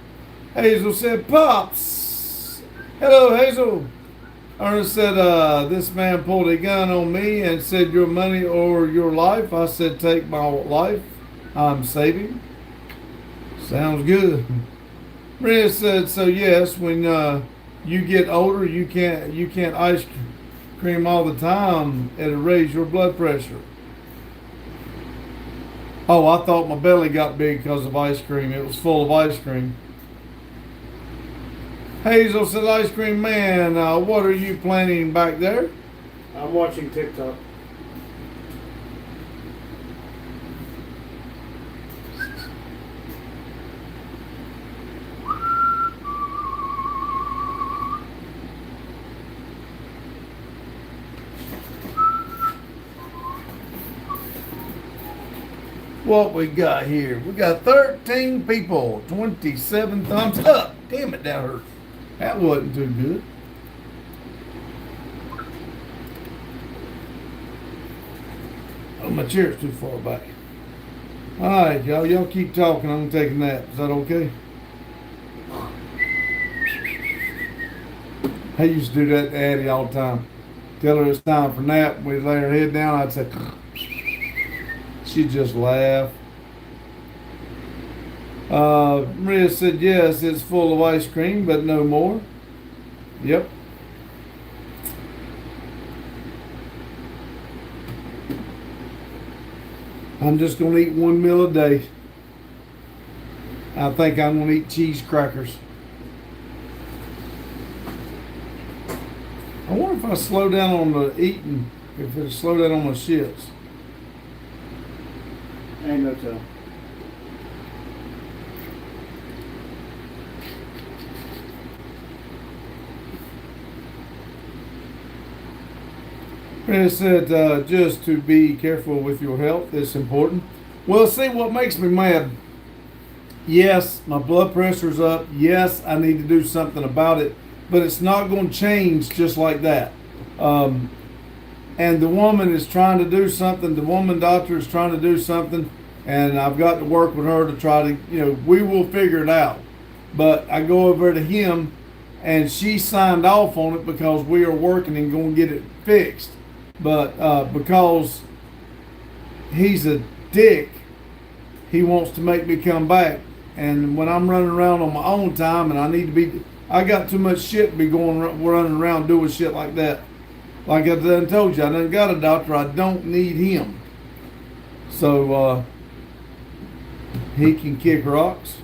Hazel said, Pops. Hello, Hazel. Ernest said, this man pulled a gun on me and said, your money or your life. I said, take my life. I'm saving. Sounds good. Maria said, so yes, when you get older, you can't ice cream all the time. It'll raise your blood pressure. Oh, I thought my belly got big because of ice cream. It was full of ice cream. Hazel said, ice cream man, what are you planning back there? I'm watching TikTok. What we got here? We got 13 people, 27 thumbs up. Damn it, that hurt. That wasn't too good. Oh, my chair's too far back. All right, y'all. Y'all keep talking. I'm gonna take a nap. Is that okay? I used to do that to Addie all the time. Tell her it's time for nap. We'd lay her head down. I'd say, she'd just laugh. Maria said, yes, it's full of ice cream, but no more. Yep. I'm just going to eat one meal a day. I think I'm going to eat cheese crackers. I wonder if I slow down on the eating, if it'll slow down on my shits. Ain't no tell. And it said, just to be careful with your health. It's important. Well, see, what makes me mad, yes, my blood pressure's up. Yes, I need to do something about it. But it's not going to change just like that. And the woman is trying to do something. The woman doctor is trying to do something. And I've got to work with her to try to, we will figure it out. But I go over to him, and she signed off on it because we are working and going to get it fixed. But because he's a dick, he wants to make me come back. And when I'm running around on my own time and I got too much shit to be running around doing shit like that. Like I done told you, I done got a doctor. I don't need him. So he can kick rocks.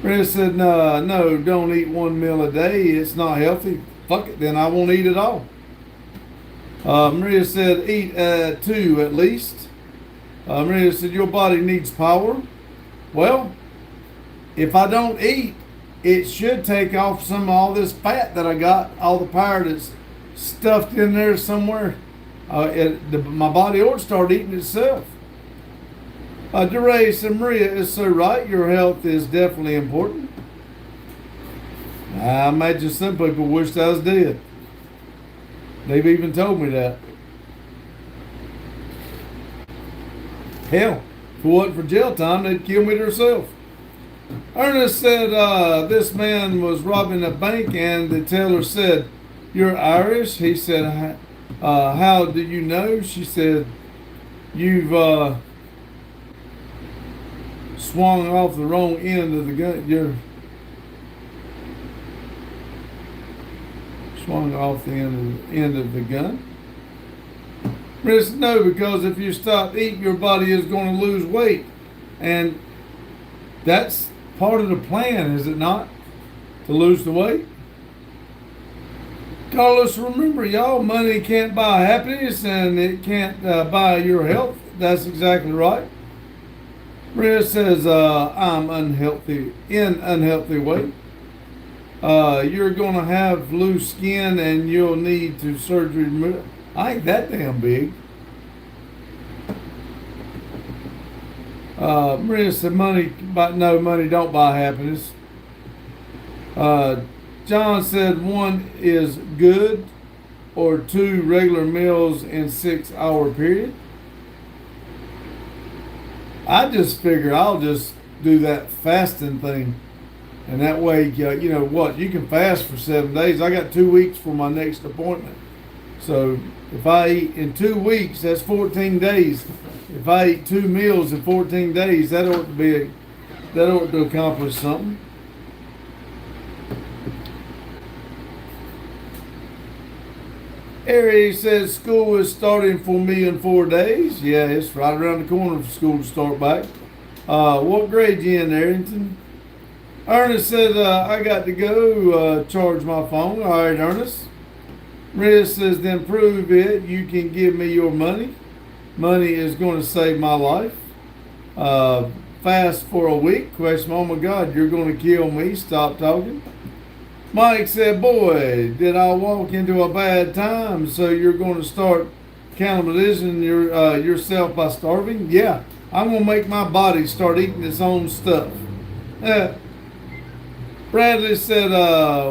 Brenda said, no, don't eat one meal a day. It's not healthy. Fuck it, then I won't eat at all. Maria said, eat 2 at least. Maria said, your body needs power. Well, if I don't eat, it should take off some of all this fat that I got, all the power that's stuffed in there somewhere. My body ought to start eating itself. DeRay said, Maria is so right. Your health is definitely important. I imagine some people wished I was dead. They've even told me that. Hell, if it wasn't for jail time, they'd kill me themselves. Ernest said this man was robbing a bank, and the teller said, you're Irish? He said, how do you know? She said, you've swung off the wrong end of the gun. You're swung off the end of the gun. Chris, no, because if you stop eating, your body is going to lose weight. And that's part of the plan, is it not? To lose the weight? Carlos, remember, y'all, money can't buy happiness and it can't buy your health. That's exactly right. Maria says, I'm unhealthy, in unhealthy weight. You're going to have loose skin and you'll need to surgery to remove it. I ain't that damn big. Maria said, money don't buy happiness. John said 1 is good, or 2 regular meals in 6-hour period. I just figure I'll just do that fasting thing. And that way, you know what, you can fast for 7 days. I got 2 weeks for my next appointment. So if I eat in 2 weeks, that's 14 days. If I eat 2 meals in 14 days, that ought to accomplish something. Harry says school is starting for me in 4 days. Yeah, it's right around the corner for school to start back. What grade you in, Arrington? Ernest said, I got to go charge my phone. All right, Ernest. Maria says, then prove it. You can give me your money. Money is going to save my life. Fast for a week? Question, oh my God, you're going to kill me. Stop talking. Mike said, boy, did I walk into a bad time, so you're going to start cannibalizing yourself by starving? Yeah, I'm going to make my body start eating its own stuff. Bradley said,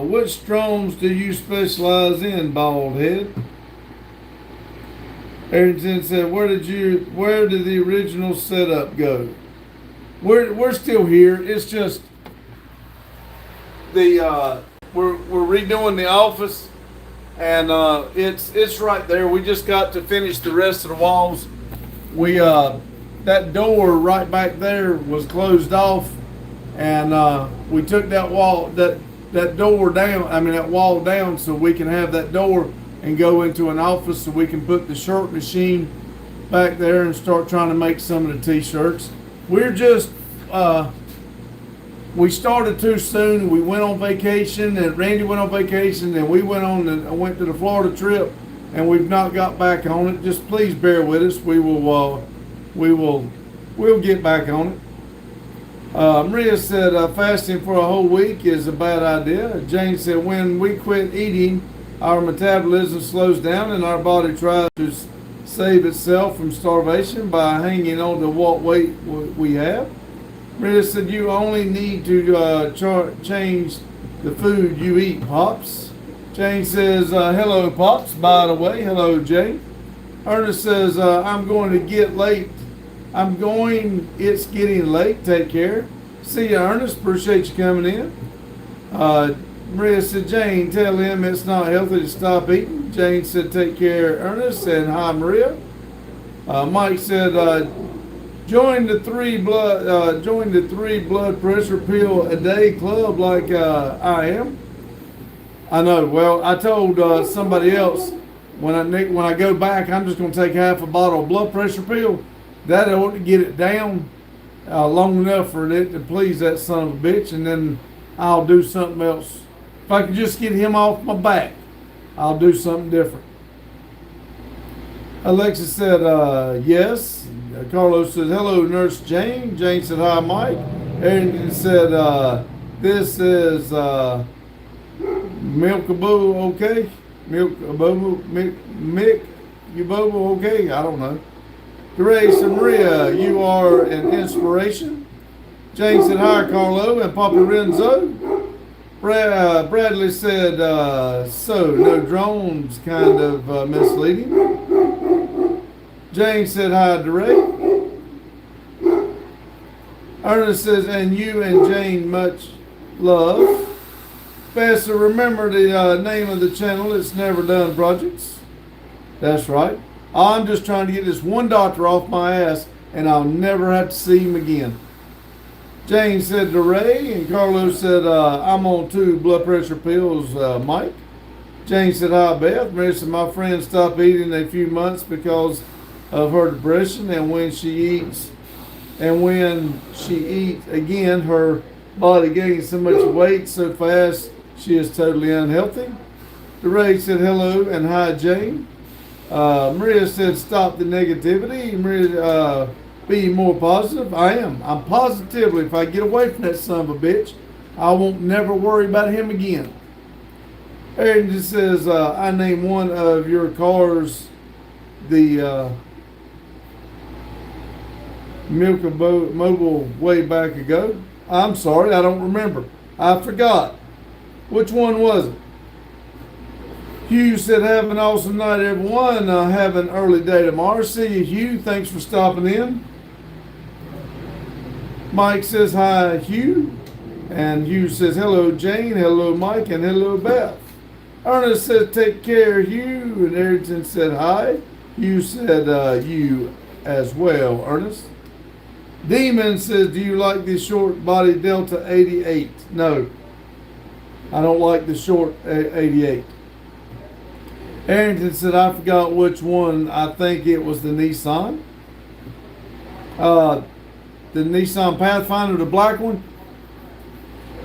which drones do you specialize in, bald head? Arrington said, where did the original setup go? We're still here. It's just the we're redoing the office, and it's right there. We just got to finish the rest of the walls. We that door right back there was closed off, and we took that wall that door down. I mean that wall down so we can have that door and go into an office so we can put the shirt machine back there and start trying to make some of the t-shirts. We're just we started too soon. We went on vacation, and Randy went on vacation, and we went to the Florida trip, and we've not got back on it. Just please bear with us. We'll get back on it. Maria said fasting for a whole week is a bad idea. Jane said when we quit eating, our metabolism slows down and our body tries to save itself from starvation by hanging on to what weight we have. Maria said you only need to change the food you eat, Pops. Jane says, hello, Pops, by the way. Hello, Jane. Ernest says, I'm going to get late. It's getting late. Take care. See you, Ernest. Appreciate you coming in. Maria said, Jane, tell him it's not healthy to stop eating. Jane said, take care, Ernest. And hi, Maria. Mike said, join the three blood pressure pill a day club like I am. I know. Well, I told somebody else when I go back, I'm just going to take half a bottle of blood pressure pill. That ought to get it down long enough for it to please that son of a bitch, and then I'll do something else. If I can just get him off my back, I'll do something different. Alexa said, yes. Carlos said, hello, Nurse Jane. Jane said, hi, Mike. Aaron said, this is Milk-a-boo, okay? Milk-a-boo, Mick-a-boo, okay? I don't know. Grace and Maria, you are an inspiration. Jane said, hi, Carlo and Papa Renzo. Bradley said, so, no drones, kind of misleading. Jane said, hi, DeRay. Ernest says, and you and Jane much love. Pastor, remember the name of the channel, It's Never Done Projects. That's right. I'm just trying to get this one doctor off my ass, and I'll never have to see him again. Jane said to Ray, and Carlos said, I'm on 2 blood pressure pills, Mike. Jane said, hi, Beth. Mary said, my friend stopped eating a few months because of her depression, and when she eats again, her body gains so much weight so fast, she is totally unhealthy. Ray said, hello, and hi, Jane. Maria said, stop the negativity. Maria, be more positive. I am. I'm positively, if I get away from that son of a bitch, I won't never worry about him again. Aaron just says, I named one of your cars the Milka Mobile way back ago. I'm sorry, I don't remember. I forgot. Which one was it? Hugh said, have an awesome night, everyone. Have an early day tomorrow. See you, Hugh. Thanks for stopping in. Mike says, hi, Hugh. And Hugh says, hello, Jane. Hello, Mike. And hello, Beth. Ernest said, take care, Hugh. And Ayrton said, hi. Hugh said, you as well, Ernest. Demon says, do you like the short body Delta 88? No. I don't like the short 88. Arrington said, I forgot which one. I think it was the Nissan. The Nissan Pathfinder, the black one.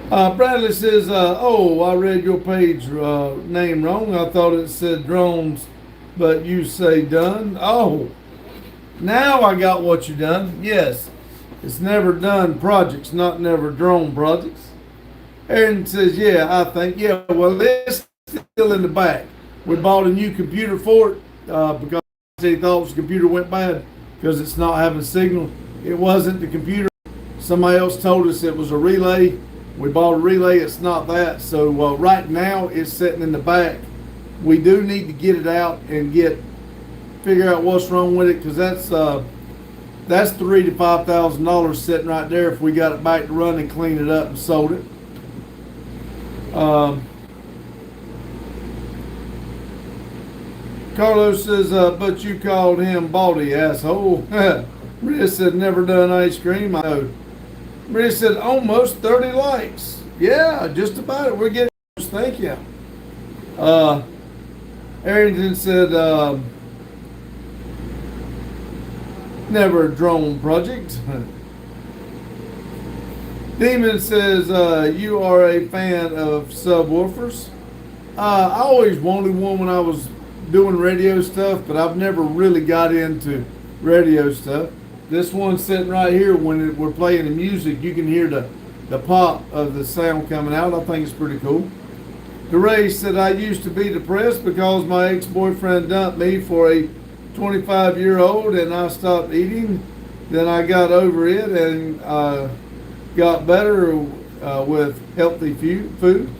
Bradley says, oh, I read your page name wrong. I thought it said drones, but you say done. Oh, now I got what you done. Yes, it's Never Done Projects, not Never Drone Projects. Aaron says, yeah, I think. Yeah, well, it's still in the back. We bought a new computer for it because they thought the computer went bad because it's not having signal. It wasn't the computer. Somebody else told us it was a relay. We bought a relay. It's not that. So right now it's sitting in the back. We do need to get it out and figure out what's wrong with it, because that's $3,000 to $5,000 sitting right there if we got it back to run and clean it up and sold it. Carlos says, but you called him Baldy, asshole. Maria said, never done ice cream. I know. Maria said, almost 30 likes. Yeah, just about it. We're getting close. Thank you. Arrington said, never a drone project. Demon says, you are a fan of subwoofers. I always wanted one when I was doing radio stuff, but I've never really got into radio stuff. This one sitting right here, when we're playing the music, you can hear the pop of the sound coming out. I think it's pretty cool. DeRay said, I used to be depressed because my ex-boyfriend dumped me for a 25-year-old and I stopped eating. Then I got over it and got better with healthy food.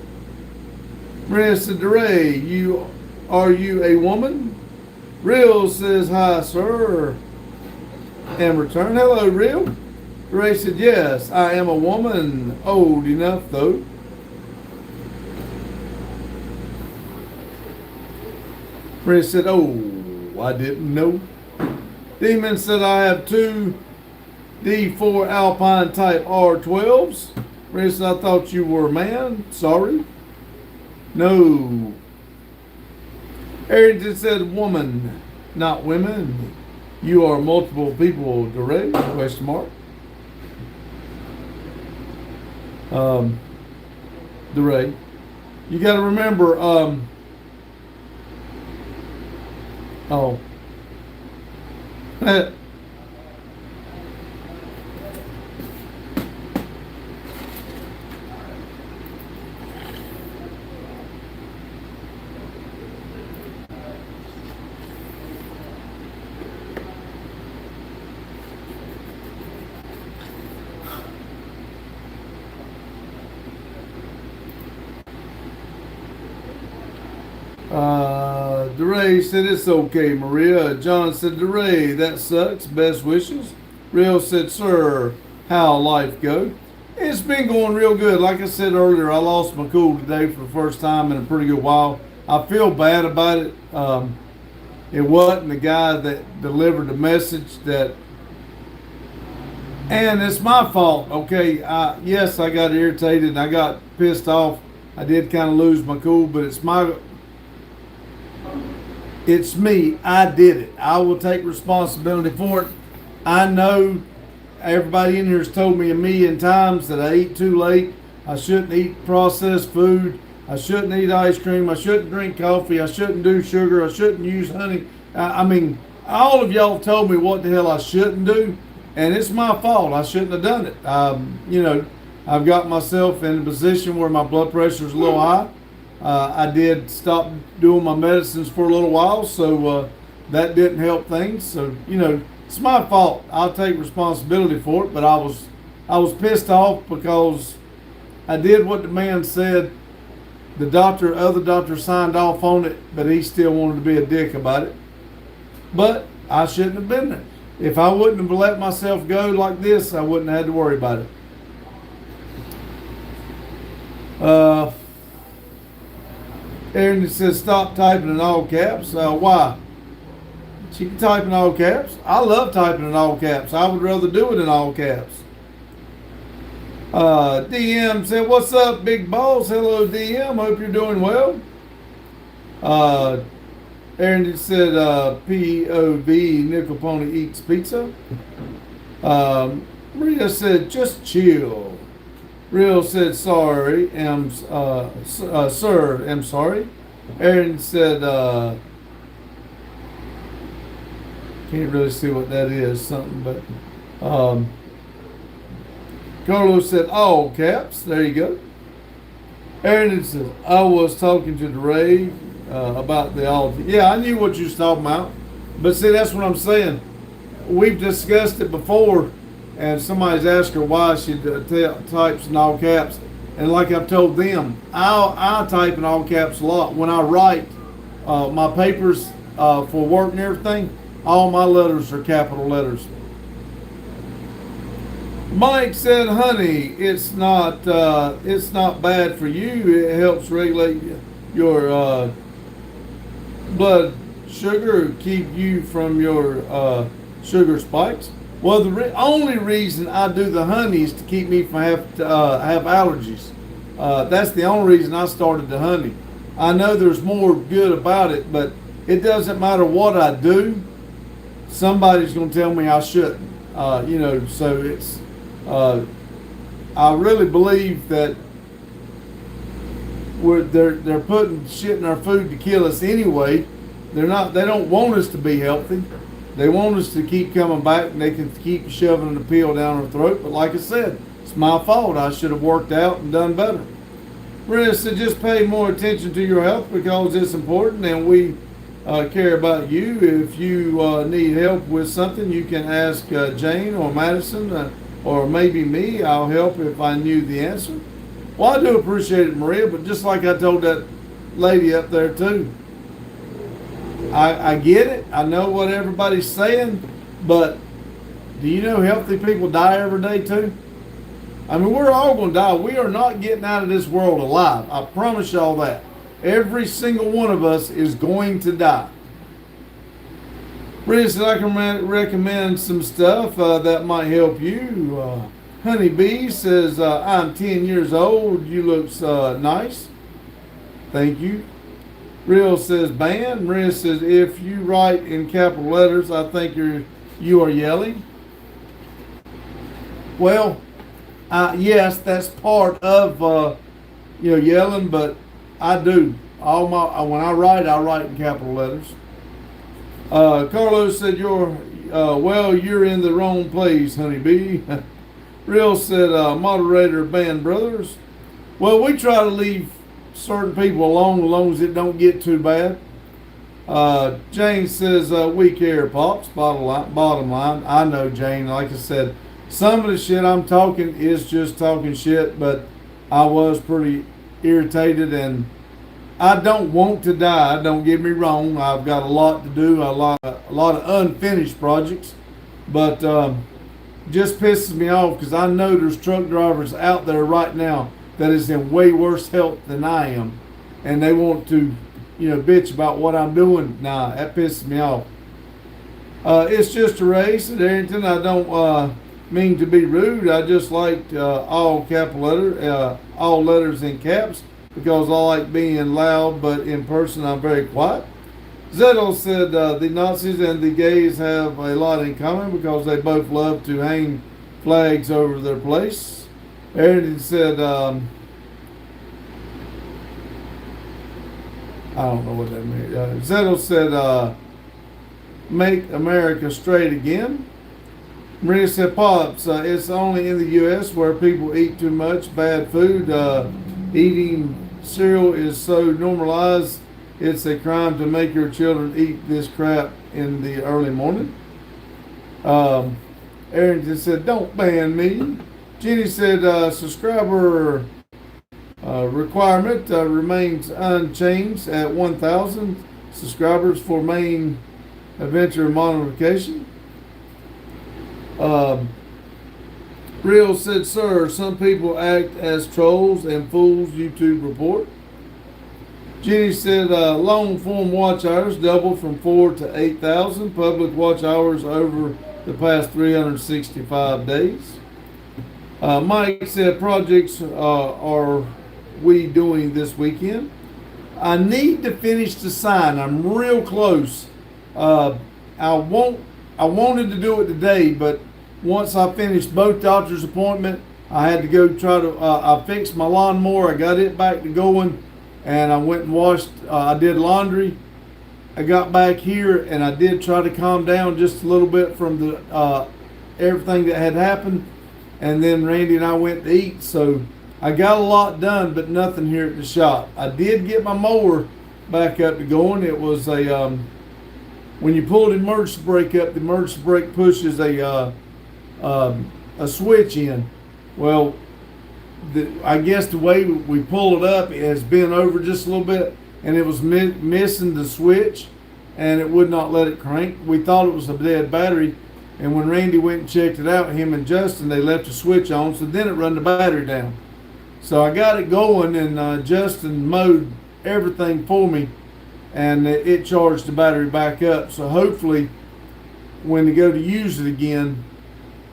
Maria said, DeRay, are you a woman? Real says, hi, sir. And return, hello, Real. DeRay said, yes, I am a woman, old enough, though. Maria said, oh, I didn't know. Demon said, I have two D4 Alpine Type R12s. Maria said, I thought you were a man. Sorry. No. Arrington said, woman, not women. You are multiple people, DeRay? Question mark. DeRay. You got to remember, oh. DeRay said, it's okay, Maria. John said, DeRay, that sucks. Best wishes. Real said, sir, how life go? It's been going real good. Like I said earlier, I lost my cool today for the first time in a pretty good while. I feel bad about it. It wasn't the guy that delivered the message that, and it's my fault. Okay, yes, I got irritated and I got pissed off. I did kind of lose my cool, but it's me. I did it. I will take responsibility for it. I know everybody in here has told me a million times that I eat too late. I shouldn't eat processed food. I shouldn't eat ice cream. I shouldn't drink coffee. I shouldn't do sugar. I shouldn't use honey. I mean, all of y'all told me what the hell I shouldn't do, and it's my fault. I shouldn't have done it. I've got myself in a position where my blood pressure is a little high. I did stop doing my medicines for a little while, so that didn't help things. So, it's my fault. I'll take responsibility for it, but I was pissed off because I did what the man said. The other doctor signed off on it, but he still wanted to be a dick about it. But I shouldn't have been there. If I wouldn't have let myself go like this, I wouldn't have had to worry about it. Aaron says, stop typing in all caps. Why? She can type in all caps. I love typing in all caps. I would rather do it in all caps. DM said, what's up, big balls? Hello, DM. Hope you're doing well. Aaron said, POV, Nickel Pony eats pizza. Maria said, just chill. Real said, sorry, sir, I'm sorry. Aaron said, can't really see what that is, something, but, Carlos said, all caps, there you go. Aaron said, I was talking to DeRay about the all. Yeah, I knew what you was talking about, but see, that's what I'm saying. We've discussed it before. And somebody's asked her why she types in all caps. And like I've told them, I type in all caps a lot. When I write my papers for work and everything, all my letters are capital letters. Mike said, honey, it's not bad for you. It helps regulate your blood sugar, keep you from your sugar spikes. Well, the only reason I do the honey is to keep me from have to have allergies. That's the only reason I started the honey. I know there's more good about it, but it doesn't matter what I do. Somebody's going to tell me I shouldn't. So it's. I really believe that they're putting shit in our food to kill us anyway. They don't want us to be healthy. They want us to keep coming back, and they can keep shoving the pill down our throat. But like I said, it's my fault. I should have worked out and done better. Maria said, just pay more attention to your health because it's important, and we care about you. If you need help with something, you can ask Jane or Madison or maybe me. I'll help if I knew the answer. Well, I do appreciate it, Maria, but just like I told that lady up there too, I get it. I know what everybody's saying, but do you know healthy people die every day too? I mean, we're all going to die. We are not getting out of this world alive. I promise y'all that. Every single one of us is going to die. Maria said, I can recommend some stuff that might help you. Honeybee says, I'm 10 years old. You look nice. Thank you. Real says, ban. Maria says, if you write in capital letters, I think you are yelling. Well, yes, that's part of yelling, but I do. When I write in capital letters. Carlos said, you're in the wrong place, Honeybee. Real said, moderator band brothers. Well, we try to leave certain people alone as long as it don't get too bad. Jane says, we care, Pops, bottom line. I know, Jane, like I said, some of the shit I'm talking is just talking shit, but I was pretty irritated, and I don't want to die, don't get me wrong. I've got a lot to do, a lot of unfinished projects, but just pisses me off because I know there's truck drivers out there right now that is in way worse health than I am, and they want to, bitch about what I'm doing. Nah, that pisses me off. It's just a race at Arrington. I don't mean to be rude. I just like all letters in caps because I like being loud, but in person I'm very quiet. Zettel said the Nazis and the gays have a lot in common because they both love to hang flags over their place. Arrington said, I don't know what that means. Zettel said, make America straight again. Maria said, Pops, it's only in the U.S. where people eat too much bad food. Eating cereal is so normalized, it's a crime to make your children eat this crap in the early morning. Arrington said, don't ban me. Jenny said, subscriber requirement remains unchanged at 1,000 subscribers for main adventure modification. Real said, sir, some people act as trolls and fools, YouTube report. Jenny said, long form watch hours doubled from 4 to 8,000 public watch hours over the past 365 days. Mike said, projects are we doing this weekend? I need to finish the sign. I'm real close. I wanted to do it today, but once I finished both doctor's appointment, I had to go try to, I fixed my lawnmower. I got it back to going, and I went and washed, I did laundry. I got back here, and I did try to calm down just a little bit from the everything that had happened. And then Randy and I went to eat, so I got a lot done, but nothing here at the shop. I did get my mower back up to going. It was a, when you pull the emergency brake up, the emergency brake pushes a switch in. Well, I guess the way we pull it up, it has been over just a little bit, and it was missing the switch, and it would not let it crank. We thought it was a dead battery, and when Randy went and checked it out, him and Justin, they left the switch on, so then it run the battery down. So I got it going, and Justin mowed everything for me, and it charged the battery back up. So hopefully, when they go to use it again,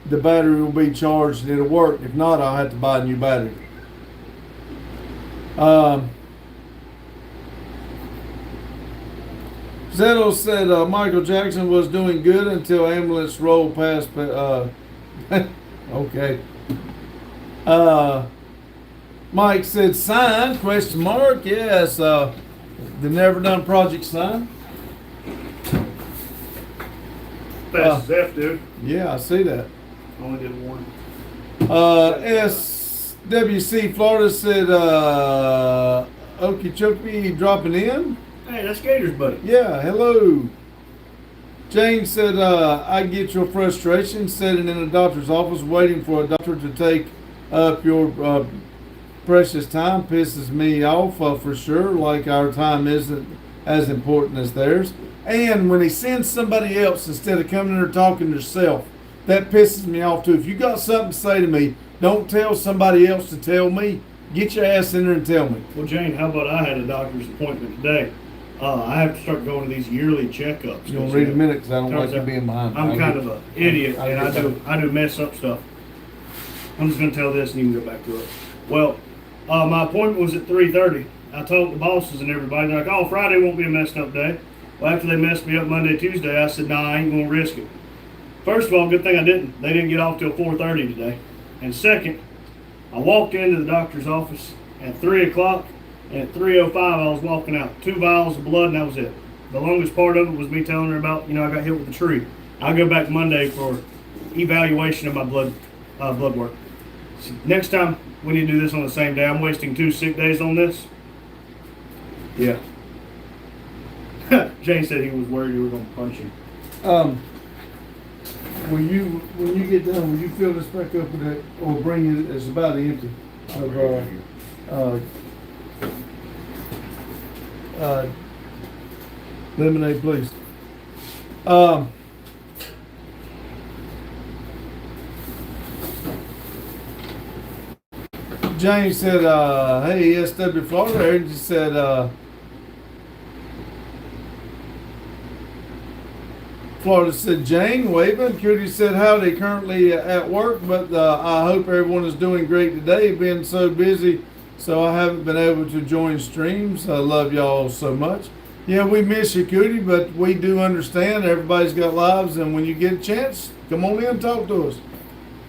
the battery will be charged and it'll work. If not, I'll have to buy a new battery. Zetto said Michael Jackson was doing good until ambulance rolled past. Okay. Mike said sign, question mark. Yes. The Never Done Project sign. Fast as F, dude. Yeah, I see that. Only did one. SWC Florida said Okeechobee dropping in. Hey, that's Gators, buddy. Yeah, hello. Jane said, I get your frustration sitting in a doctor's office waiting for a doctor to take up your precious time. Pisses me off for sure, like our time isn't as important as theirs. And when he sends somebody else instead of coming in there talking to yourself, that pisses me off too. If you got something to say to me, don't tell somebody else to tell me. Get your ass in there and tell me. Well, Jane, how about I had a doctor's appointment today? I have to start going to these yearly checkups. You want to read a minute because I don't like you being behind. I'm kind of an idiot, and I do mess up stuff. I'm just going to tell this, and you can go back to it. Well, my appointment was at 3:30. I told the bosses and everybody, they're like, "Oh, Friday won't be a messed up day." Well, after they messed me up Monday, Tuesday, I said, "Nah, I ain't going to risk it." First of all, good thing I didn't. They didn't get off till 4:30 today. And second, I walked into the doctor's office at 3 o'clock. And at 3:05, I was walking out. 2 vials of blood, and that was it. The longest part of it was me telling her about, I got hit with a tree. I'll go back Monday for evaluation of my blood work. So next time, we need to do this on the same day. I'm wasting 2 sick days on this. Yeah. Jane said he was worried you were going to punch him. When you get done, will you fill this back up with that, or bring it? It's about empty. Lemonade, please. James said, "Hey, SW Florida," and just said, Florida said, "Jane waving." Cutie said, "Howdy, currently at work, but I hope everyone is doing great today. Been so busy, so I haven't been able to join streams. I love y'all so much." Yeah, we miss you, Cootie, but we do understand everybody's got lives, and when you get a chance, come on in and talk to us.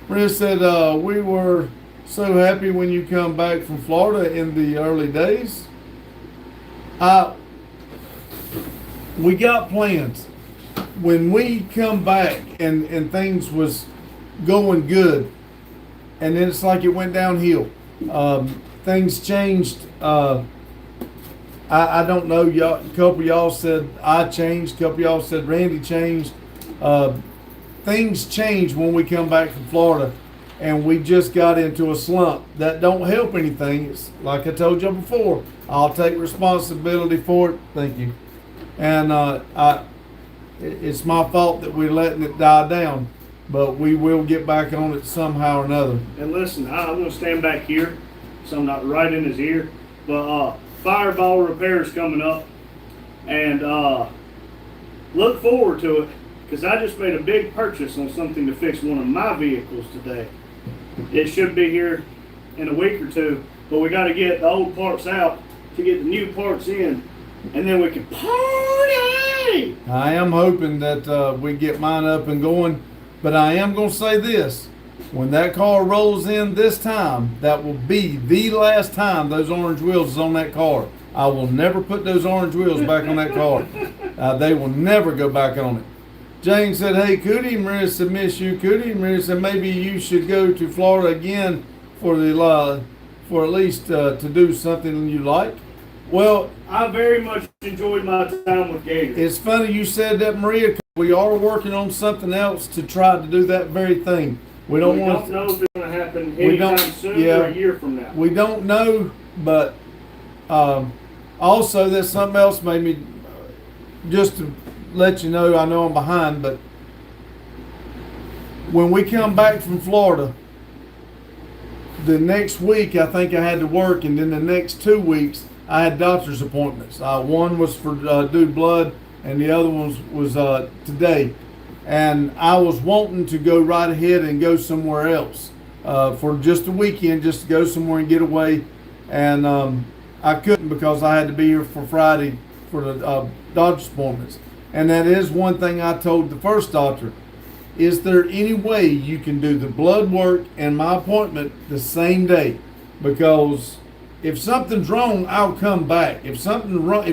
Maria said, "We were so happy when you come back from Florida in the early days." We got plans. When we come back and things was going good, and then it's like it went downhill. Things changed. I don't know. Y'all, a couple of y'all said I changed. A couple of y'all said Randy changed. Things change when we come back from Florida, and we just got into a slump. That don't help anything. It's like I told you before. I'll take responsibility for it. Thank you. And it's my fault that we're letting it die down, but we will get back on it somehow or another. And listen, I'm going to stand back here so I'm not right in his ear. But Fireball Repair's coming up, and look forward to it, because I just made a big purchase on something to fix one of my vehicles today. It should be here in a week or two, but we got to get the old parts out to get the new parts in, and then we can party. I am hoping that we get mine up and going, but I am going to say this. When that car rolls in this time, that will be the last time those orange wheels is on that car. I will never put those orange wheels back on that car. They will never go back on it. Jane said, "Hey, Cootie." Maria said, "Miss you, Cootie." Maria said, "Maybe you should go to Florida again for at least to do something you like." Well, I very much enjoyed my time with Gator. it's funny you said that, Maria, 'cause we are working on something else to try to do that very thing. We don't know if it's going to happen anytime soon or a year from now. We don't know, but also there's something else made me, just to let you know, I know I'm behind, but when we come back from Florida, the next week I think I had to work, and then the next 2 weeks I had doctor's appointments. One was for do blood, and the other one was today. and I was wanting to go right ahead and go somewhere else for just a weekend, just to go somewhere and get away. And I couldn't because I had to be here for Friday for the doctor's appointments. And that is one thing I told the first doctor. Is there any way you can do the blood work and my appointment the same day? Because if something's wrong, I'll come back. If something's wrong,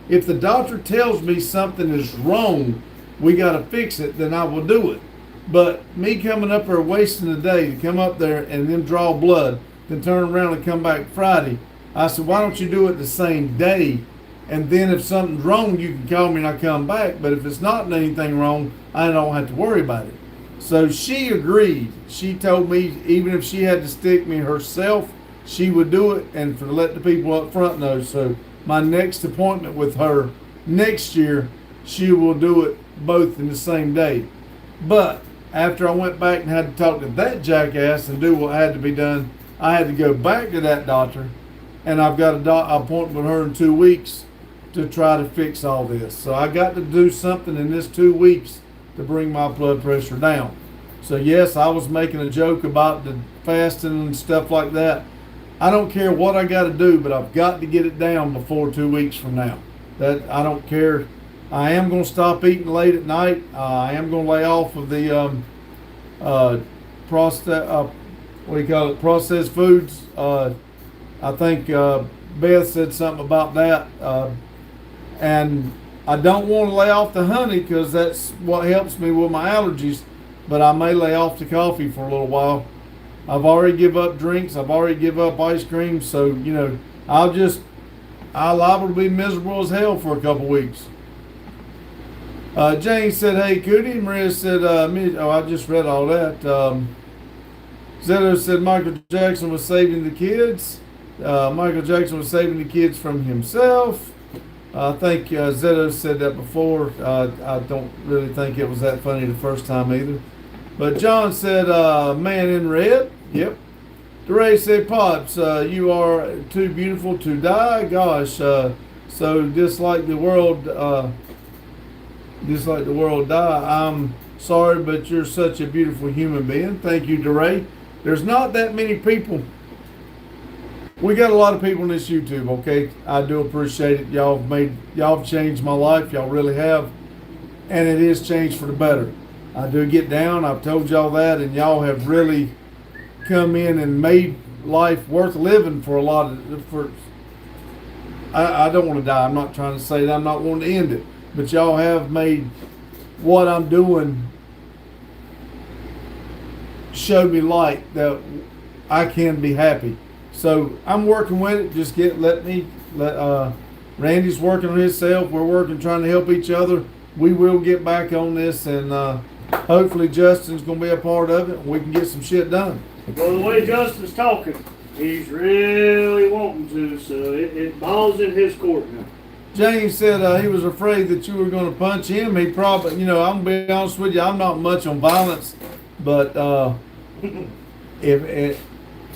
if the doctor tells me something is wrong, we got to fix it, then I will do it. But me coming up there wasting a day to come up there and then draw blood, then turn around and come back Friday, I said, why don't you do it the same day? And then if something's wrong, you can call me and I come back. But if it's not anything wrong, I don't have to worry about it. So she agreed. She told me even if she had to stick me herself, she would do it, and to let the people up front know. So my next appointment with her next year, she will do it both in the same day. But after I went back and had to talk to that jackass and do what had to be done, I had to go back to that doctor, and I've got an appointment with her in 2 weeks to try to fix all this. So I got to do something in this 2 weeks to bring my blood pressure down. So yes, I was making a joke about the fasting and stuff like that. I don't care what I got to do, but I've got to get it down before 2 weeks from now. That I don't care. I am going to stop eating late at night. I am going to lay off of the processed foods. I think Beth said something about that. And I don't want to lay off the honey because that's what helps me with my allergies. But I may lay off the coffee for a little while. I've already give up drinks. I've already give up ice cream. So, you know, I'll liable to be miserable as hell for a couple weeks. Jane said, hey, Cootie. Maria said, I just read all that. Zeto said Michael Jackson was saving the kids. Michael Jackson was saving the kids from himself. I think Zeto said that before. I don't really think it was that funny the first time either. But John said, man in red. Yep. DeRay said, Pops, you are too beautiful to die. Gosh, so just like the world die. I'm sorry, but you're such a beautiful human being. Thank you, DeRay. There's not that many people. We got a lot of people in this YouTube, okay? I do appreciate it. Y'all have changed my life. Y'all really have. And it is changed for the better. I do get down. I've told y'all that. And y'all have really come in and made life worth living for a lot of... I don't want to die. I'm not trying to say that. I'm not wanting to end it. But y'all have made what I'm doing show me light that I can be happy. So I'm working with it. Just let Randy's working on himself. We're working, trying to help each other. We will get back on this, and hopefully Justin's going to be a part of it, and we can get some shit done. Well, the way Justin's talking, he's really wanting to, so it balls in his court now. James said he was afraid that you were going to punch him. He probably, I'm going to be honest with you, I'm not much on violence, but if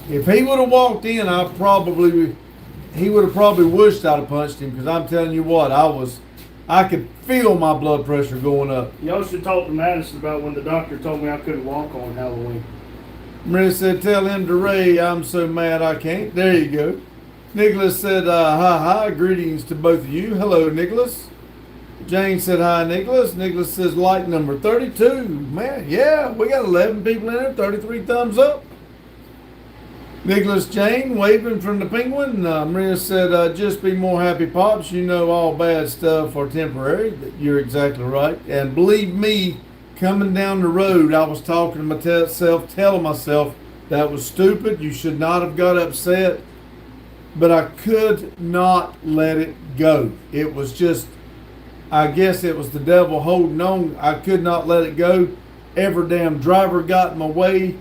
he would have walked in, he would have probably wished I'd have punched him, because I'm telling you what, I could feel my blood pressure going up. Y'all should talk to Madison about when the doctor told me I couldn't walk on Halloween. Maria said, tell him DeRay I'm so mad I can't. There you go. Nicholas said, hi, greetings to both of you. Hello, Nicholas. Jane said, hi, Nicholas. Nicholas says, like number 32. Man, yeah, we got 11 people in there, 33 thumbs up. Nicholas Jane waving from the penguin. Maria said, just be more happy, Pops. You know all bad stuff are temporary. You're exactly right. And believe me, coming down the road, I was talking to myself, telling myself that was stupid. You should not have got upset. But I could not let it go. It was just, I guess it was the devil holding on. I could not let it go. Every damn driver got in my way.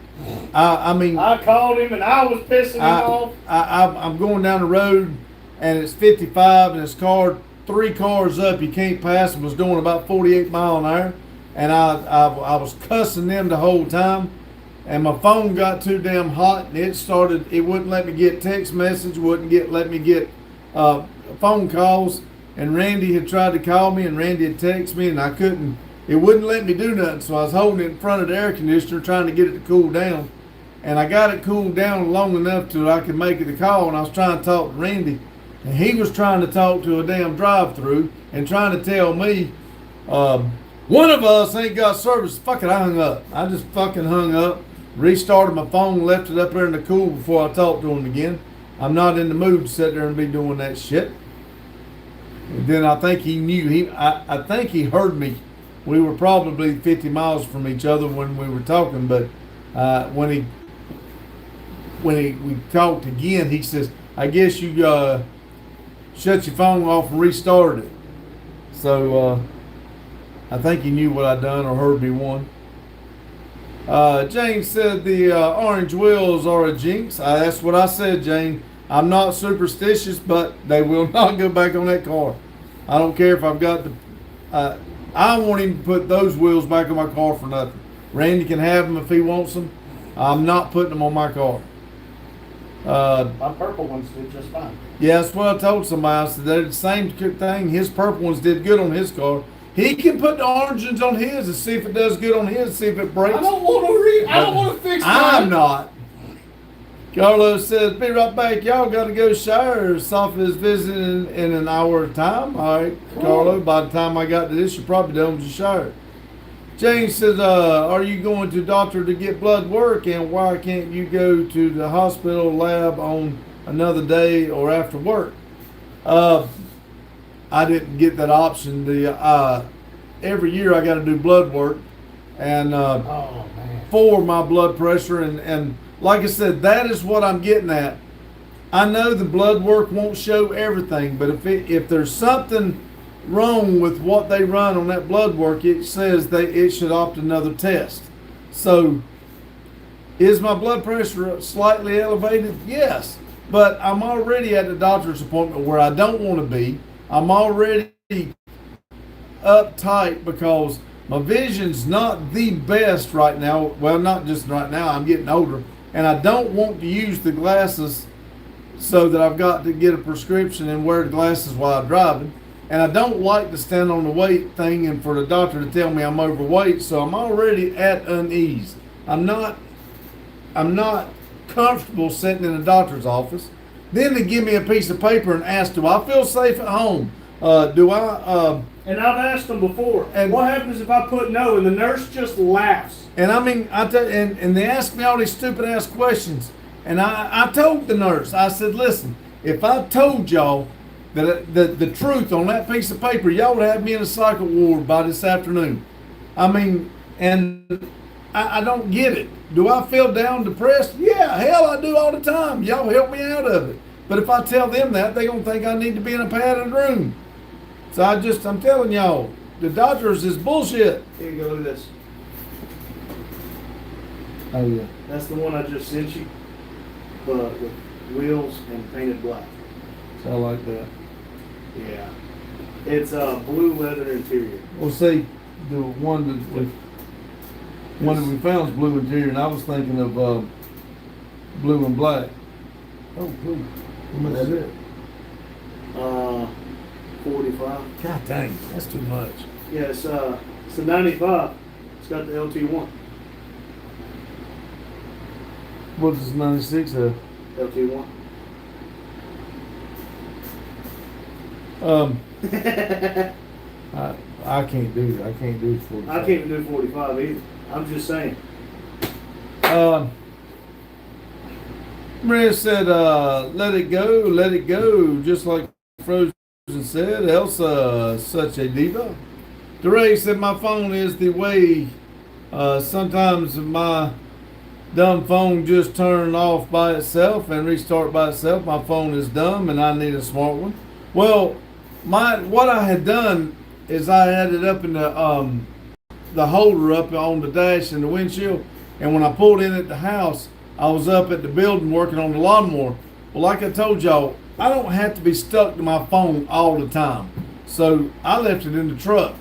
I called him and I was pissing him off. I'm going down the road and it's 55 and this car, 3 cars up, you can't pass them, was doing about 48 miles an hour. And I was cussing them the whole time. And my phone got too damn hot and it wouldn't let me get text message, let me get phone calls. And Randy had tried to call me and Randy had texted me and I couldn't it wouldn't let me do nothing. So I was holding it in front of the air conditioner trying to get it to cool down. And I got it cooled down long enough to I could make it a call. And I was trying to talk to Randy. And he was trying to talk to a damn drive-through and trying to tell me, one of us ain't got service. Fuck it, I hung up. I just fucking hung up, restarted my phone, left it up there in the cool before I talked to him again. I'm not in the mood to sit there and be doing that shit. And then I think he knew, I think he heard me. We were probably 50 miles from each other when we were talking, but when we talked again, he says, I guess you shut your phone off and restarted it. So I think he knew what I'd done or heard me one. Jane said the orange wheels are a jinx. That's what I said, Jane. I'm not superstitious, but they will not go back on that car. I don't care if I've got the... I won't even put those wheels back on my car for nothing. Randy can have them if he wants them. I'm not putting them on my car. My purple ones did just fine. Yeah, that's what I told somebody. I said they're the same thing. His purple ones did good on his car. He can put the orange ones on his and see if it does good on his, see if it breaks. I don't want to fix that. I'm not. Carlos says, be right back. Y'all got to go shower. Sophia's visiting in an hour time. All right, Carlo, by the time I got to this, you're probably done with your shower. James says, are you going to doctor to get blood work, and why can't you go to the hospital lab on another day or after work? I didn't get that option. Every year I got to do blood work, and for my blood pressure, and like I said, that is what I'm getting at. I know the blood work won't show everything, but if there's something wrong with what they run on that blood work, it says it should opt another test. So, is my blood pressure slightly elevated? Yes, but I'm already at the doctor's appointment where I don't want to be. I'm already uptight because my vision's not the best right now. Well, not just right now, I'm getting older, and I don't want to use the glasses so that I've got to get a prescription and wear the glasses while I'm driving. And I don't like to stand on the weight thing and for the doctor to tell me I'm overweight, so I'm already at unease. I'm not comfortable sitting in a doctor's office. Then they give me a piece of paper and ask, do I feel safe at home? And I've asked them before, And- what happens if I put no? And the nurse just laughs. And I mean, and they ask me all these stupid ass questions. And I told the nurse, I said, listen, if I told y'all that the truth on that piece of paper, y'all would have me in a cycle ward by this afternoon. I mean, and I don't get it. Do I feel down, depressed? Yeah, hell, I do all the time. Y'all help me out of it. But if I tell them that, they gonna think I need to be in a padded room. So I'm telling y'all, the doctors is bullshit. Here you go, look at this. Oh yeah. That's the one I just sent you, but with wheels and painted black. So I like that. Yeah. It's a blue leather interior. Well, see, the one that we found is blue interior, and I was thinking of blue and black. Oh, blue. How much is it? 45. God dang, that's too much. Yeah, it's a 95. It's got the LT1. What does 96 have? LT1. I can't do it. I can't do 45. I can't even do 45 either. I'm just saying. Maria said, let it go, just like Frozen said. Elsa, such a diva. DeRay said, my phone is the way. Sometimes my dumb phone just turn off by itself and restart by itself. My phone is dumb and I need a smart one. Well, what I had done is I had it up in the holder up on the dash and the windshield, and when I pulled in at the house, I was up at the building working on the lawnmower. Well, like I told y'all, I don't have to be stuck to my phone all the time. So I left it in the truck.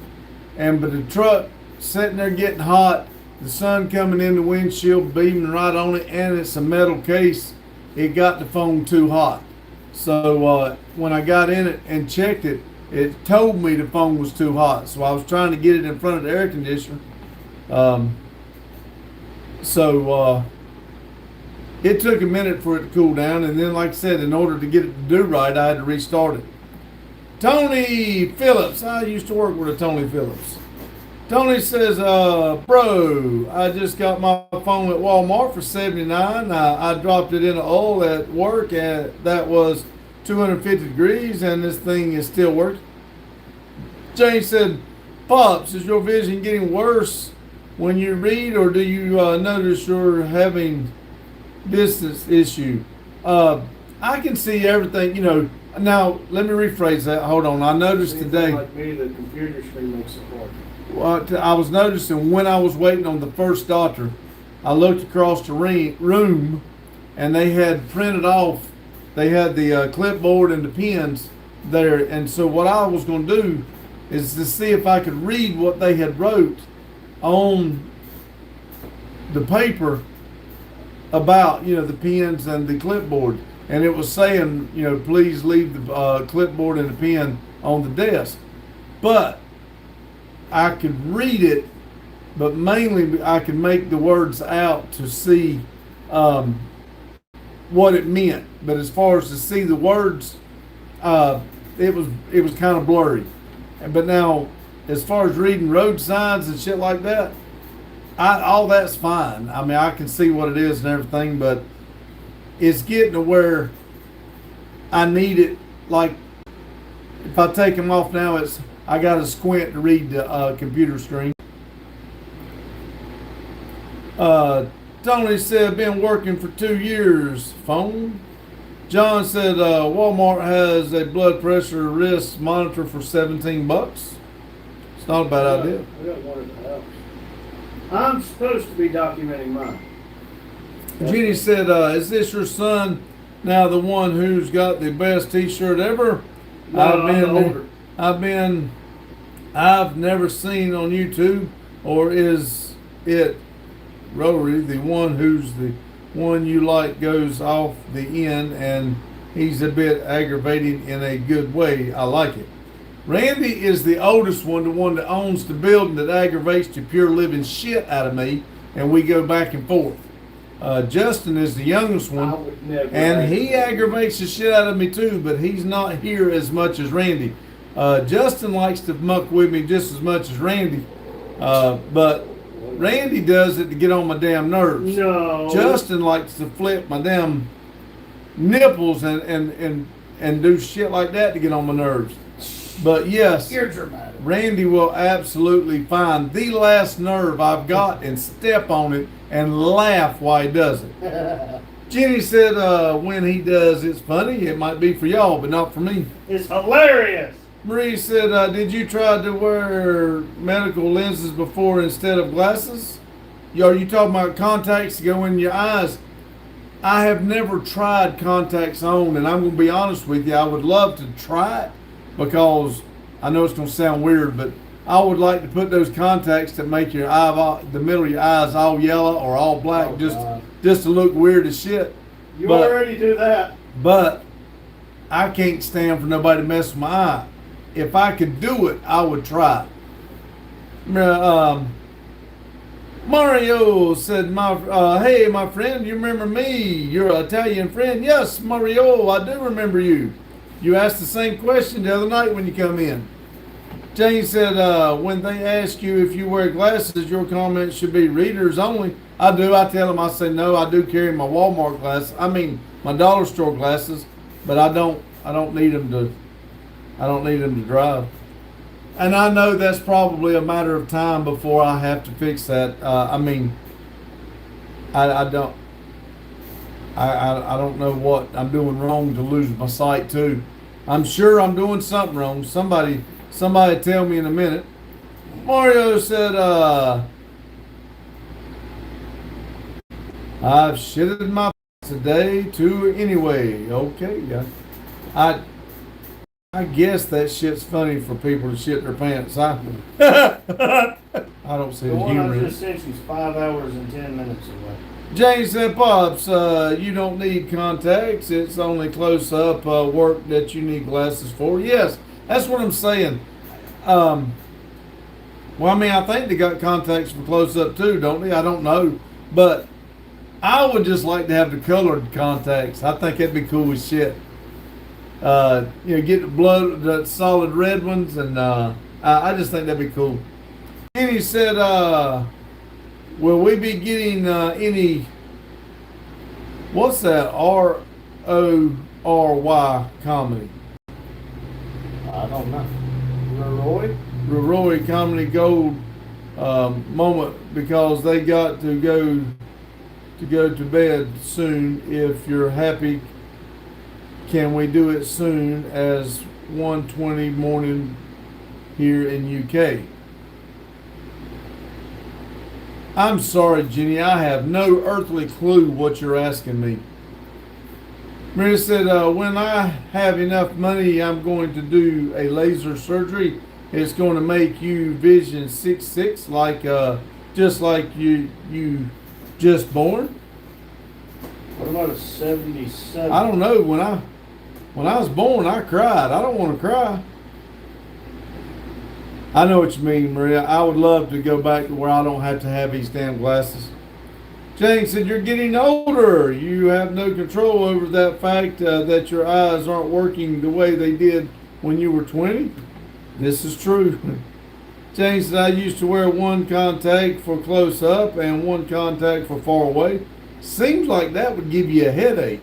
But the truck sitting there getting hot, the sun coming in the windshield, beaming right on it, and it's a metal case, it got the phone too hot. So when I got in it and checked it, it told me the phone was too hot, so I was trying to get it in front of the air conditioner. It took a minute for it to cool down, and then, like I said, in order to get it to do right, I had to restart it. Tony Phillips, I used to work with a Tony Phillips. Tony says, bro, I just got my phone at Walmart for $79. I dropped it in an oil at work, and that was 250 degrees, and this thing is still working. Jane said, Pops, is your vision getting worse when you read, or do you notice you're having distance issue? I can see everything, you know. Now, let me rephrase that. Hold on. I noticed today. Like me, the computer screen makes it hard. Well, I was noticing when I was waiting on the first doctor, I looked across the room, and they had printed off. They had the clipboard and the pens there, and so what I was going to do is to see if I could read what they had wrote on the paper about, you know, the pens and the clipboard, and it was saying, you know, please leave the clipboard and the pen on the desk, but I could read it, but mainly I could make the words out to see what it meant. But as far as to see the words, it was kind of blurry. But now, as far as reading road signs and shit like that, all that's fine. I mean, I can see what it is and everything, but it's getting to where I need it. Like, if I take them off now, I got to squint to read the computer screen. Tony said, been working for 2 years. Phone. John said, Walmart has a blood pressure wrist monitor for $17. It's not a bad idea. I got one at the house. I'm supposed to be documenting mine. Jenny said, is this your son now, the one who's got the best t-shirt ever? No, I'm the older. I've never seen on YouTube, or is it Rotary, the one who's the one you like goes off the end, and he's a bit aggravating in a good way. I like it. Randy is the oldest one, the one that owns the building that aggravates the pure living shit out of me, and we go back and forth. Justin is the youngest I one, would never and he aggravate. aggravates the shit out of me too, but he's not here as much as Randy. Justin likes to muck with me just as much as Randy, but Randy does it to get on my damn nerves. No. Justin likes to flip my damn nipples and do shit like that to get on my nerves. But yes, You're dramatic. Randy will absolutely find the last nerve I've got and step on it and laugh while he does it. Jenny said when he does, it's funny. It might be for y'all, but not for me. It's hilarious. Marie said, did you try to wear medical lenses before instead of glasses? Are you talking about contacts to go in your eyes? I have never tried contacts on, and I'm going to be honest with you, I would love to try it, because I know it's going to sound weird, but I would like to put those contacts that make your the middle of your eyes all yellow or all black, Oh, just God. to look weird as shit. You But- already do that. But I can't stand for nobody to mess with my eye. If I could do it, I would try. Mario said, hey, my friend, you remember me? You're an Italian friend. Yes, Mario, I do remember you. You asked the same question the other night when you come in. Jane said, when they ask you if you wear glasses, your comment should be readers only. I do. I tell them, I say, no, I do carry my Walmart glasses. I mean, my dollar store glasses, but I don't need them to drive. And I know that's probably a matter of time before I have to fix that. I don't know what I'm doing wrong to lose my sight too. I'm sure I'm doing something wrong. Somebody tell me in a minute. Mario said, I've shitted my today too anyway. Okay, yeah. I guess that shit's funny for people to shit their pants. I don't see The the one humor I in just it. sent you's 5 hours and 10 minutes away. James said, Pops, you don't need contacts. It's only close-up work that you need glasses for. Yes, That's what I'm saying. Well, I mean, I think they got contacts for close up too, don't they? I don't know, but I would just like to have the colored contacts. I think that'd be cool as shit. Get the solid red ones, and I just think that'd be cool. And he said, will we be getting any? What's that? RORY comedy. I don't know. Roy? Roy Comedy Gold moment, because they got to go to bed soon. If you're happy, can we do it soon as 1:20 morning here in UK? I'm sorry, Jenny, I have no earthly clue what you're asking me. Maria said, when I have enough money, I'm going to do a laser surgery. It's going to make you vision 6'6", like just like you just born. What about a 77? I don't know. When I was born, I cried. I don't want to cry. I know what you mean, Maria. I would love to go back to where I don't have to have these damn glasses. Jane said, you're getting older. You have no control over that fact that your eyes aren't working the way they did when you were 20. This is true. Jane said, I used to wear one contact for close up and one contact for far away. Seems like that would give you a headache.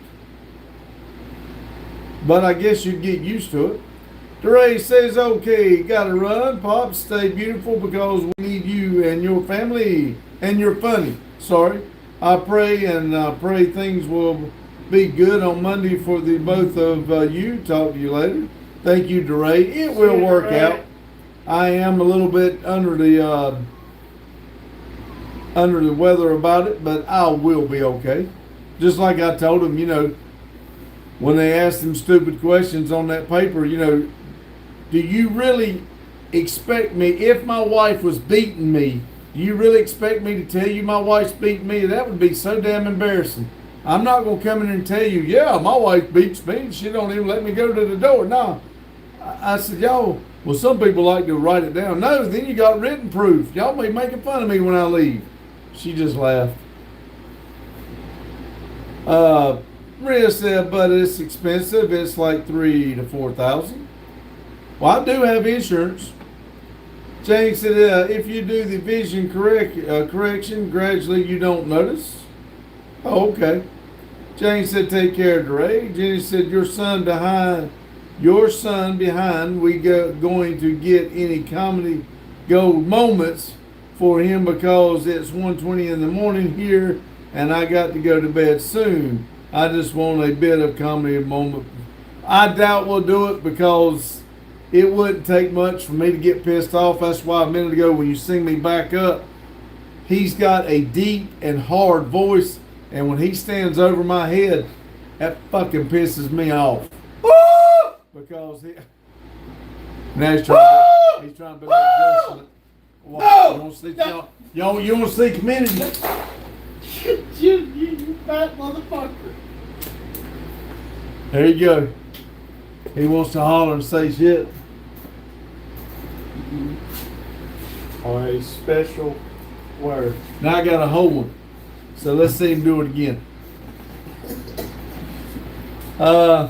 But I guess you'd get used to it. DeRay says, okay, gotta run. Pops, stay beautiful because we need you and your family. And you're funny. Sorry. I pray and pray things will be good on Monday for the both of you. Talk to you later. Thank you, DeRay. It will work out. I am a little bit under the weather about it, but I will be okay. Just like I told him, when they asked them stupid questions on that paper, do you really expect me, if my wife was beating me, do you really expect me to tell you my wife's beating me? That would be so damn embarrassing. I'm not going to come in and tell you, yeah, my wife beats me and she don't even let me go to the door. No. I said, y'all, well, some people like to write it down. No, then you got written proof. Y'all be making fun of me when I leave. She just laughed. Maria said, but it's expensive. It's like $3,000 to $4,000. Well, I do have insurance. Jane said, if you do the vision correction, gradually you don't notice. Oh, okay. Jane said, take care, DeRay. Jenny said, your son behind, we going to get any comedy gold moments for him because it's 1:20 in the morning here and I got to go to bed soon. I just want a bit of comedy moment. I doubt we'll do it because it wouldn't take much for me to get pissed off. That's why a minute ago when you sing me back up, he's got a deep and hard voice, and when he stands over my head, that fucking pisses me off. Because now he's trying to be like Justin. You want to see community? You fat motherfucker. There you go. He wants to holler and say shit. Or a special word. Now I got a whole one. So let's see him do it again. I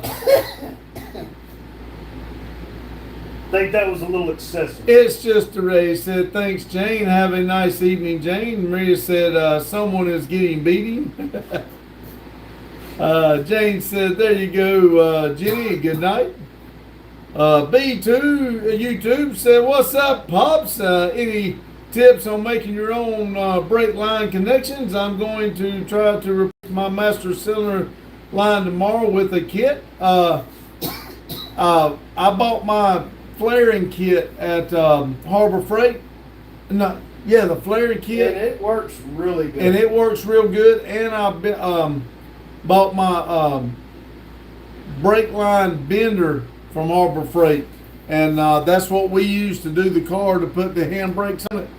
think that was a little excessive. It's just a Ray said, thanks, Jane. Have a nice evening, Jane. Maria said, someone is getting beating. Jane said, there you go, Jenny. Good night. B2 YouTube said, what's up, Pops? Any tips on making your own brake line connections? I'm going to try to replace my master cylinder line tomorrow with a kit. I bought my flaring kit at Harbor Freight. The flaring kit. And it works really good. And it works real good. And I bought my brake line bender from Harbor Freight. And that's what we use to do the car to put the handbrakes on it.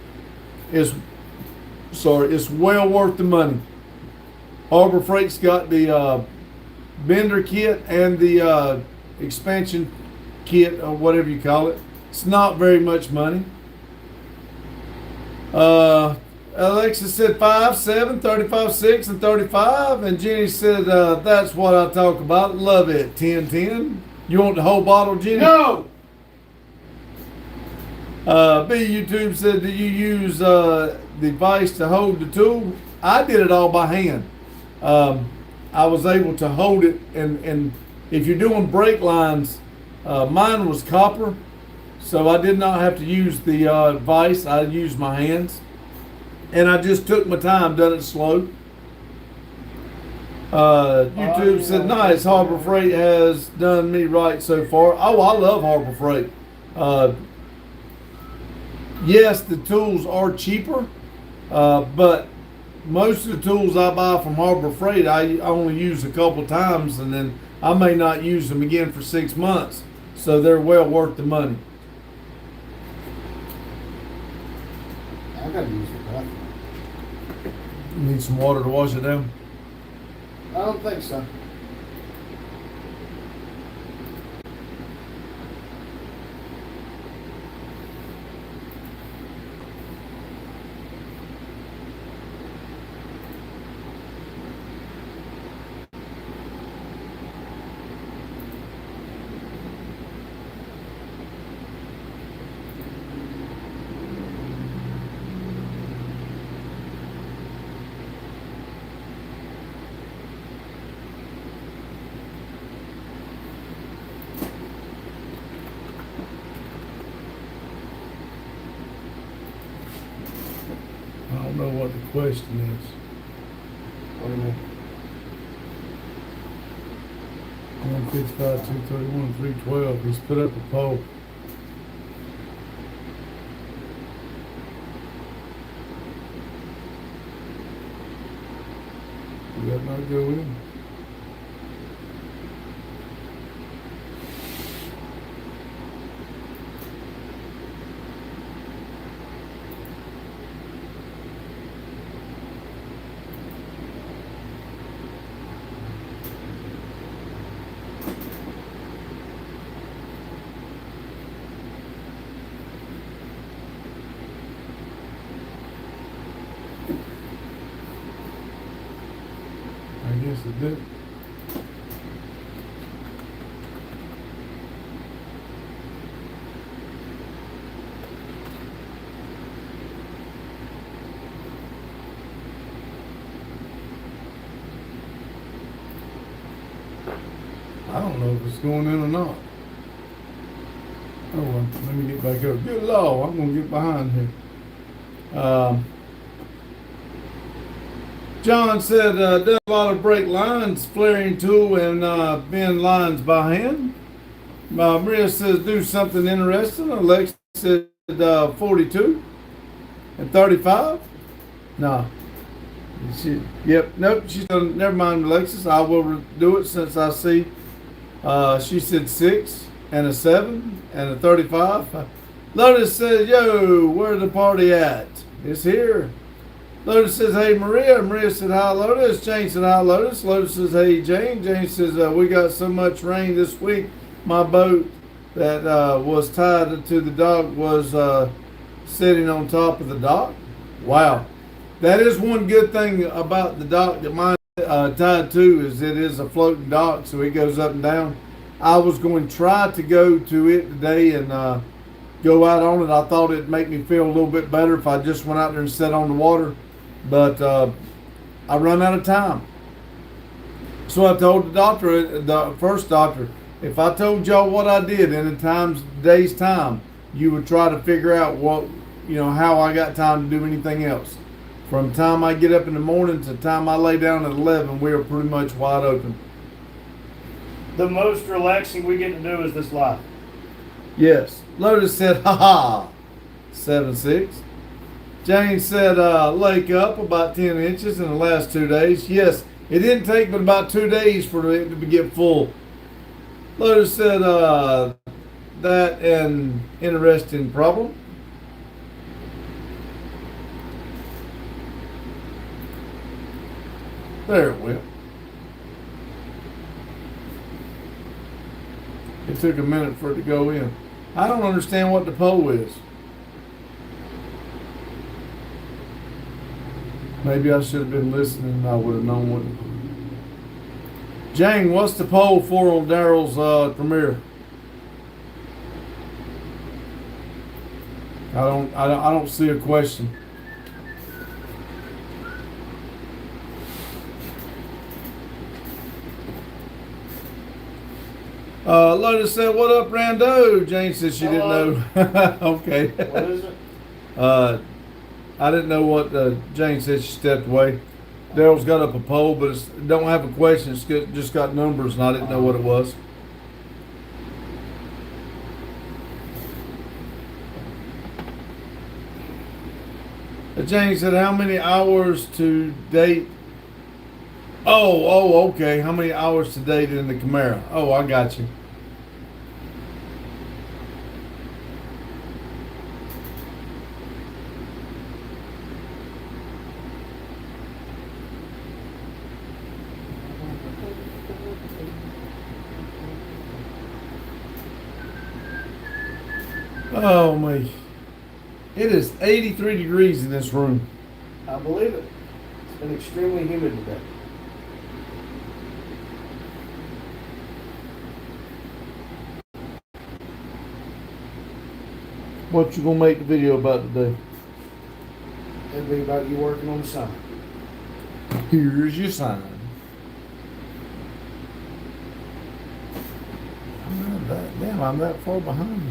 It's well worth the money. Harbor Freight's got the bender kit and the expansion kit or whatever you call it. It's not very much money. Alexa said 5, 7, 35, 6, and 35. And Jenny said, that's what I talk about. Love it. 10, 10. You want the whole bottle, Jenny? No! B YouTube said, do you use the device to hold the tool? I did it all by hand. I was able to hold it, and if you're doing brake lines, mine was copper, so I did not have to use the device. I used my hands, and I just took my time, done it slow. YouTube said, nice, Harbor Freight has done me right so far. Oh, I love Harbor Freight. Yes, the tools are cheaper, but most of the tools I buy from Harbor Freight, I only use a couple times, and then I may not use them again for 6 months. So they're well worth the money. I gotta use the bathroom. Need some water to wash it down? I don't think so. I don't know what the question is. What do you mean? 155, 231, 312. He's put up a poll. Did that not go in? I guess it did. I don't know if it's going in or not. Oh well, let me get back up. Good Lord, I'm gonna get behind here. John said, done a lot of brake lines, flaring tool, and bend lines by hand. Maria says, do something interesting. Alexa said 42 and 35. No. Nope, she's done, never mind, Alexis. I will do it since I see. She said 6 and a 7 and a 35. Lotus says, yo, where's the party at? It's here. Lotus says, hey, Maria. Maria said, hi, Lotus. Jane said, hi, Lotus. Lotus says, hey, Jane. Jane says, we got so much rain this week. My boat that was tied to the dock was sitting on top of the dock. Wow. That is one good thing about the dock that mine tied to, is it is a floating dock, so it goes up and down. I was going to try to go to it today and go out on it. I thought it'd make me feel a little bit better if I just went out there and sat on the water. But I run out of time. So I told the doctor, the first doctor, if I told y'all what I did in a day's time, you would try to figure out what, how I got time to do anything else. From the time I get up in the morning to the time I lay down at 11, we are pretty much wide open. The most relaxing we get to do is this live. Yes. Lotus said, ha ha, 7-6. Jane said, lake up about 10 inches in the last 2 days. Yes, it didn't take but about 2 days for it to get full. Lotus said, that an interesting problem. There it went. It took a minute for it to go in. I don't understand what the poll is. Maybe I should have been listening and I would have known what. Jane, what's the poll for on Daryl's premiere? I don't see a question. Lotus said, "What up, Rando?" Jane said she didn't know. Okay. What is it? I didn't know what Jane said. She stepped away. Daryl's got up a poll, but it don't have a question. It's just got numbers, and I didn't know what it was. Jane said, "How many hours to date?" Oh, okay. How many hours to date in the Camaro? Oh, I got you. Oh, me. It is 83 degrees in this room. I believe it. It's been extremely humid today. What you gonna make the video about today? It'll be about you working on the sign. Here's your sign. I'm that far behind.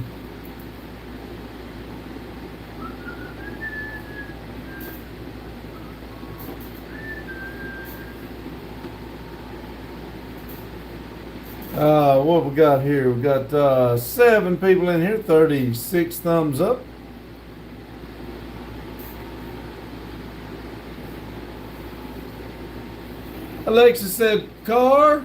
What we got here? We got 7 people in here, 36 thumbs up. Alexa said, car.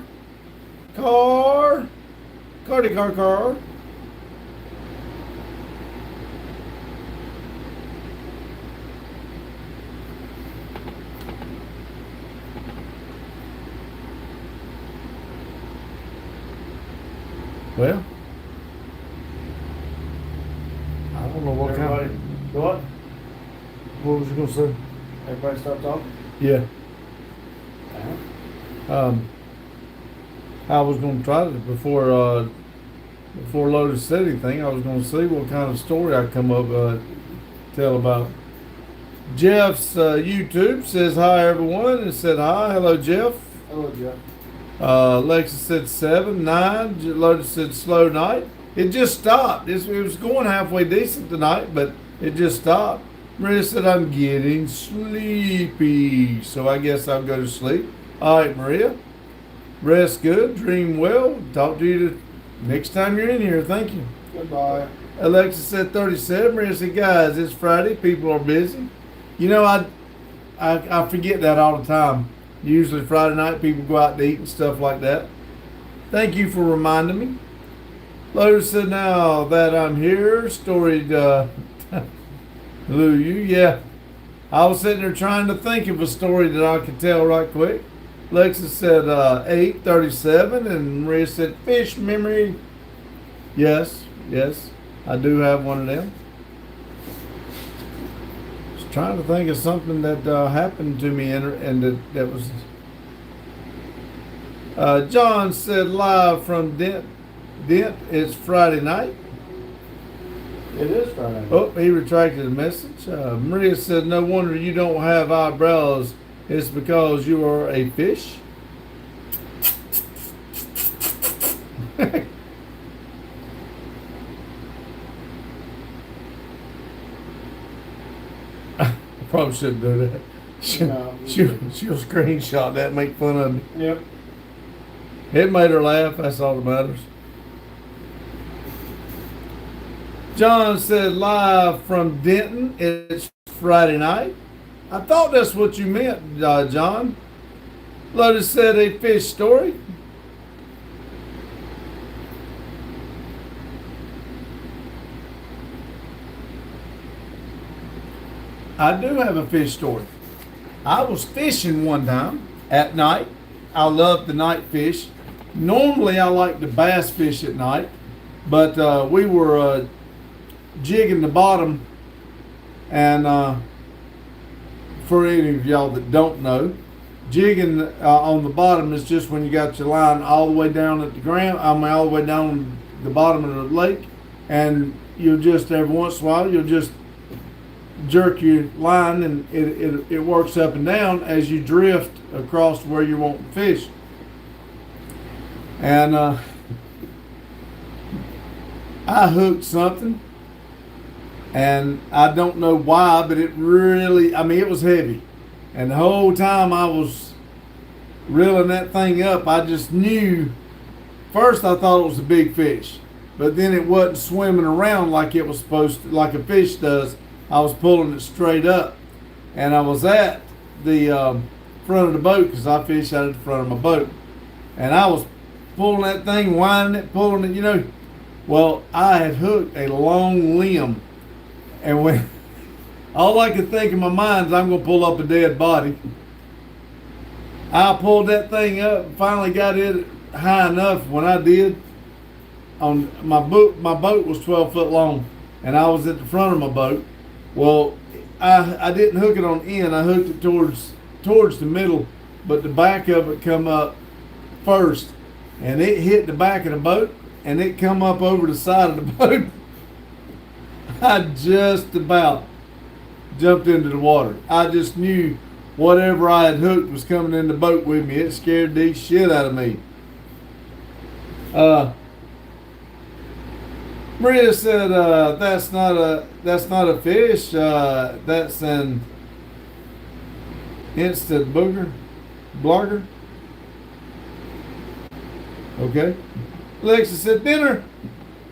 Well, I don't know what Everybody, kind what? What was you gonna say? Everybody stop talking? Yeah. Uh-huh. I was gonna try to before Lotus said anything. I was gonna see what kind of story I come up tell about. Jeff's YouTube says hi everyone and said hi. Hello Jeff. Hello, Jeff. Alexa said 7, 9. Lotus said slow night. It just stopped. It was going halfway decent tonight, but it just stopped. Maria said I'm getting sleepy, so I guess I'll go to sleep. All right, Maria. Rest good. Dream well. Talk to you next time you're in here. Thank you. Goodbye. Alexa said 37. Maria said, guys, it's Friday. People are busy. You know, I forget that all the time. Usually Friday night people go out to eat and stuff like that. Thank you for reminding me. Lotus said, now that I'm here, storied Lou, yeah. I was sitting there trying to think of a story that I could tell right quick. Lexa said 8:37 and Maria said fish memory. Yes, I do have one of them. Just trying to think of something that happened to me and that was. John said live from Dent. It's Friday night. It is Friday. Oh, he retracted the message. Maria said, no wonder you don't have eyebrows. It's because you are a fish. I probably shouldn't do that. She'll screenshot that and make fun of me. Yep. It made her laugh. That's all that matters. John said live from Denton. It's Friday night. I thought that's what you meant, John. Lotus said a fish story. I do have a fish story. I was fishing one time at night. I love the night fish. Normally I like to bass fish at night, but we were jigging the bottom, and for any of y'all that don't know, jigging on the bottom is just when you got your line all the way down at the ground, all the way down the bottom of the lake, and you'll just every once in a while you'll just jerk your line, and it works up and down as you drift across where you want to fish. And I hooked something, and I don't know why, but it really, I mean, it was heavy. And the whole time I was reeling that thing up, I just knew, first I thought it was a big fish, but then it wasn't swimming around like it was supposed to, like a fish does. I was pulling it straight up. And I was at the front of the boat, because I fish out at the front of my boat. And I was pulling that thing, winding it, pulling it, you know. Well, I had hooked a long limb. And when all I could think in my mind is I'm going to pull up a dead body. I pulled that thing up and finally got it high enough. When I did, on my boat was 12 foot long, and I was at the front of my boat. Well, I didn't hook it on end. I hooked it towards the middle, but the back of it come up first, and it hit the back of the boat, and it come up over the side of the boat. I just about jumped into the water. I just knew whatever I had hooked was coming in the boat with me. It scared the shit out of me. Maria said, that's not a fish. That's an instant blogger. Okay. Alexa said dinner.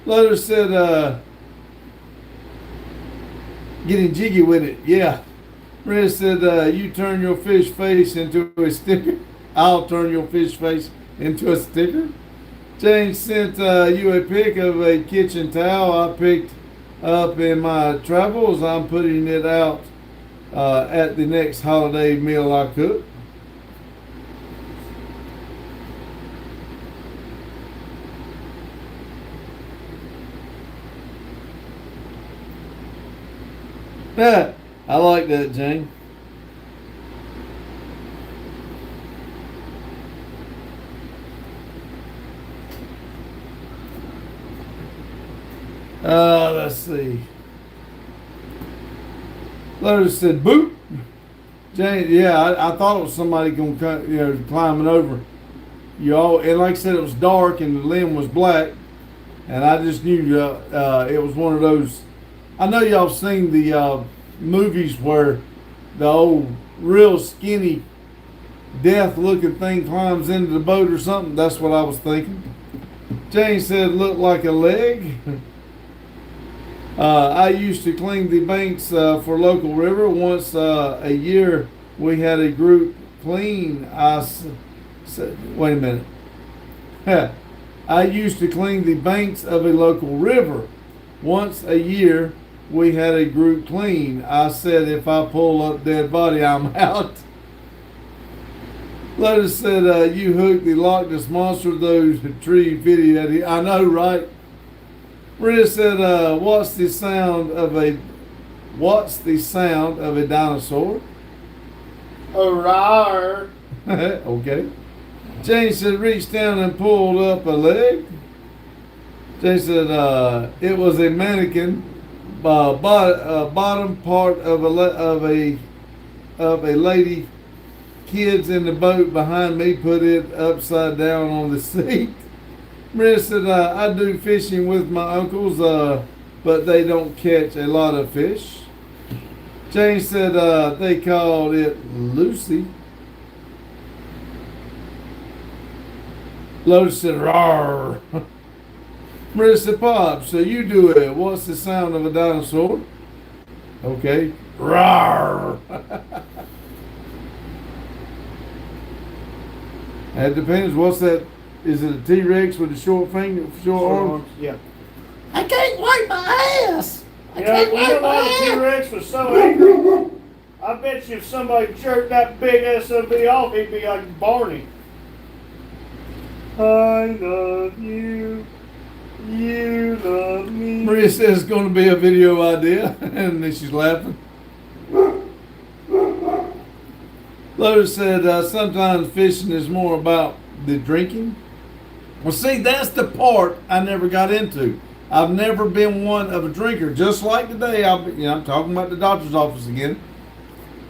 Lotus said, getting jiggy with it. Yeah. Maria said, you turn your fish face into a sticker. I'll turn your fish face into a sticker. James sent you a pic of a kitchen towel I picked up in my travels. I'm putting it out at the next holiday meal I cook. I like that, Jane. Let's see. Lotus said, boop. Jane, yeah, I thought it was somebody going to climbing over. And like I said, it was dark and the limb was black, and I just knew it was one of those. I know y'all seen the movies where the old real skinny death-looking thing climbs into the boat or something. That's what I was thinking. Jane said, looked like a leg. I used to clean the banks for local river. Once a year we had a group clean. I said, wait a minute. I used to clean the banks of a local river. Once a year we had a group clean. I said, if I pull up dead body, I'm out. Lotus said, you hooked the Loch Ness Monster, those tree video. I know, right? Maria said, what's the sound of a dinosaur? A roar. Okay. Jane said, reached down and pulled up a leg. Jane said, it was a mannequin. Bottom part of a lady. Kids in the boat behind me put it upside down on the seat. Maria said, I do fishing with my uncles, but they don't catch a lot of fish. Jane said they called it Lucy. Lotus said, rawr. Maria said, Pop, so you do it. What's the sound of a dinosaur? Okay. Rawr. It depends. What's that? Is it a T-Rex with a short finger, short arms? Yeah. I can't wipe my ass. You know why the T-Rex was so angry? I bet you if somebody jerked that big SOB off, he'd be like Barney. I love you. You love me. Maria says it's going to be a video idea, and then she's laughing. Lotus said sometimes fishing is more about the drinking. Well, see, that's the part I never got into. I've never been one of a drinker. Just like today, I'm talking about the doctor's office again.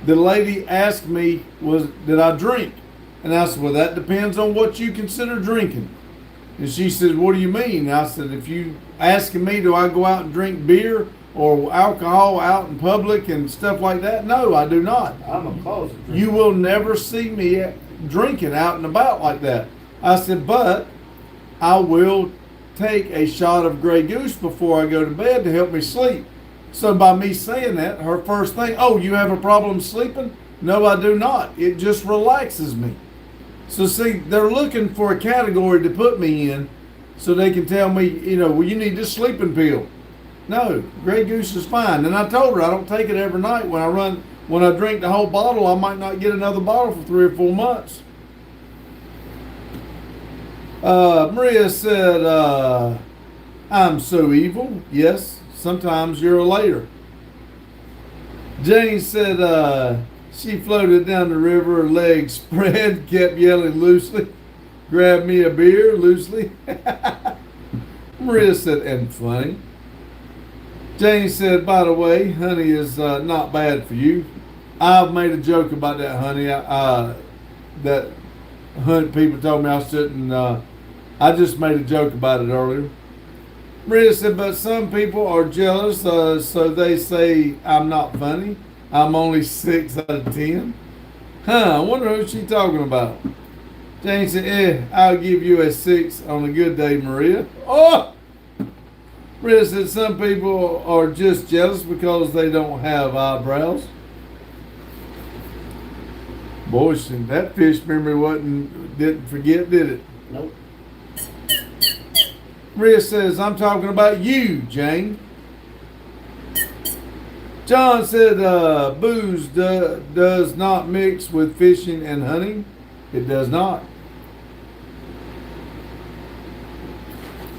The lady asked me, did I drink? And I said, well, that depends on what you consider drinking. And she said, what do you mean? And I said, if you asking me, do I go out and drink beer or alcohol out in public and stuff like that? No, I do not. I'm a closet drinker. You will never see me drinking out and about like that. I said, but I will take a shot of Grey Goose before I go to bed to help me sleep. So by me saying that, her first thing, oh, you have a problem sleeping? No, I do not. It just relaxes me. So see, they're looking for a category to put me in so they can tell me, well, you need this sleeping pill. No, Grey Goose is fine. And I told her I don't take it every night. When I drink the whole bottle, I might not get another bottle for 3 or 4 months. Maria said, I'm so evil. Yes, sometimes you're a layer. Jane said, she floated down the river, her legs spread, kept yelling loosely. Grab me a beer, loosely. Maria said, and funny. Jane said, by the way, honey is not bad for you. I've made a joke about that honey. That honey, people told me I shouldn't. I just made a joke about it earlier. Maria said, but some people are jealous, so they say I'm not funny. I'm only 6 out of 10. I wonder who she's talking about. Jane said, I'll give you a 6 on a good day, Maria. Oh! Maria said, some people are just jealous because they don't have eyebrows. Boy, that fish memory didn't forget, did it? Nope. Maria says, I'm talking about you, Jane. John said, booze does not mix with fishing and hunting. It does not.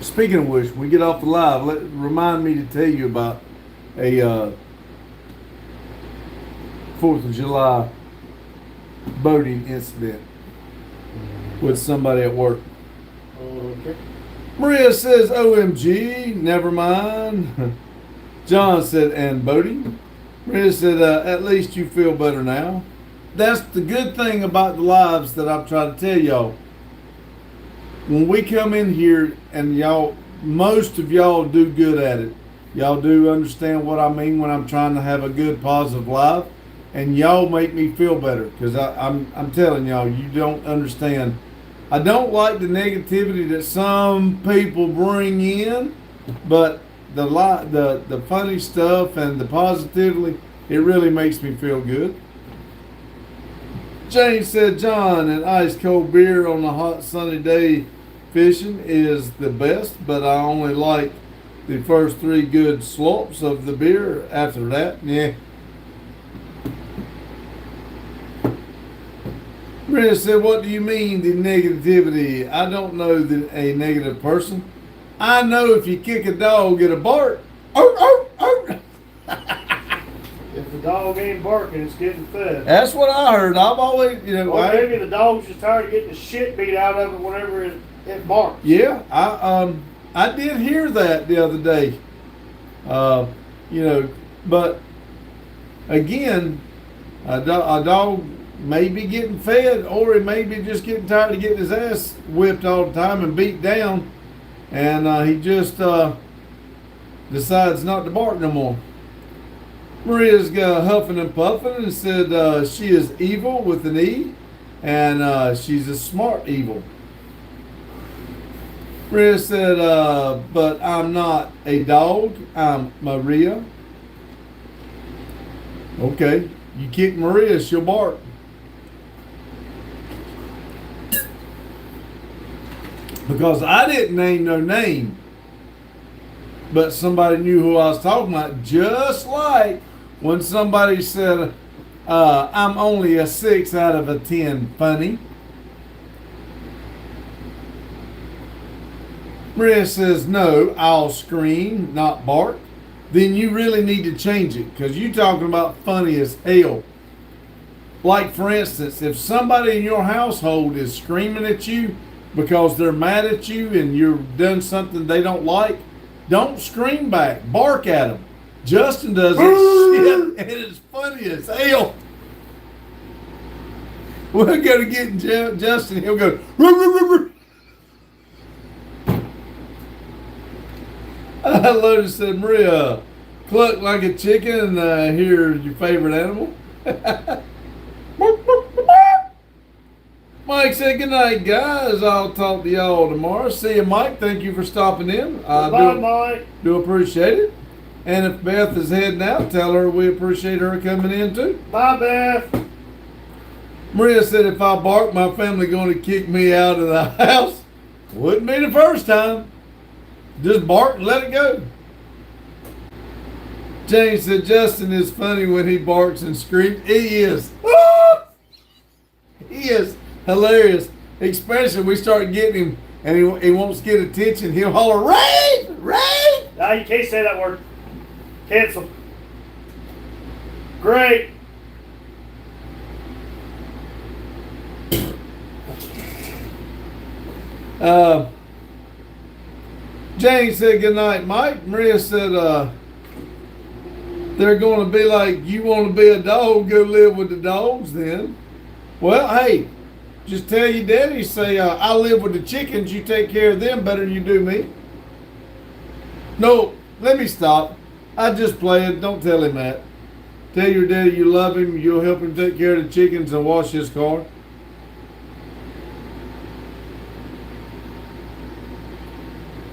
Speaking of which, when we get off the live, remind me to tell you about a 4th of July boating incident with somebody at work. Okay. Maria says, OMG, never mind. John said, and boating? Maria said, at least you feel better now. That's the good thing about the lives that I'm trying to tell y'all. When we come in here and most of y'all do good at it. Y'all do understand what I mean when I'm trying to have a good, positive life. And y'all make me feel better because I'm telling y'all, you don't understand. I don't like the negativity that some people bring in, but the funny stuff and the positivity, it really makes me feel good. Jane said, John, an ice cold beer on a hot sunny day fishing is the best, but I only like the first 3 good slurps of the beer. After that, yeah. Maria said, what do you mean the negativity? I don't know a negative person. I know if you kick a dog, it'll bark. If the dog ain't barking, it's getting fed. That's what I heard. I've always, Or maybe the dog's just tired of getting the shit beat out of it whenever it barks. Yeah, I did hear that the other day. But again, a dog may be getting fed, or he may be just getting tired of getting his ass whipped all the time and beat down, and he just decides not to bark no more. Maria's huffing and puffing and said she is evil with an E, and she's a smart evil. Maria said, but I'm not a dog, I'm Maria. Okay, you kick Maria, she'll bark. Because I didn't name no name, but somebody knew who I was talking about, just like when somebody said, I'm only a 6 out of a 10 funny. Maria says, no, I'll scream, not bark. Then you really need to change it because you talking about funny as hell. Like, for instance, if somebody in your household is screaming at you because they're mad at you and you've done something they don't like, don't scream back. Bark at them. Justin does it, and it's funny as hell. We're going to get Justin. He'll go, "Ruh, ruh, ruh, ruh." Lotus said, Maria, cluck like a chicken and here's your favorite animal. Mike said, good night, guys. I'll talk to y'all tomorrow. See you, Mike. Thank you for stopping in. Bye, Mike. Do appreciate it. And if Beth is heading out, tell her we appreciate her coming in too. Bye, Beth. Maria said, if I bark, my family going to kick me out of the house. Wouldn't be the first time. Just bark and let it go. James said, Justin is funny when he barks and screams. He is. He is hilarious. Especially we start getting him and he wants to get attention. He'll holler, rain, rain. No, you can't say that word. Cancel. Great. James said good night, Mike. Maria said they're going to be like, you want to be a dog, go live with the dogs then. Well, hey, just tell your daddy, say, I live with the chickens, you take care of them better than you do me. No, let me stop. I just play it. Don't tell him that. Tell your daddy you love him, you'll help him take care of the chickens and wash his car.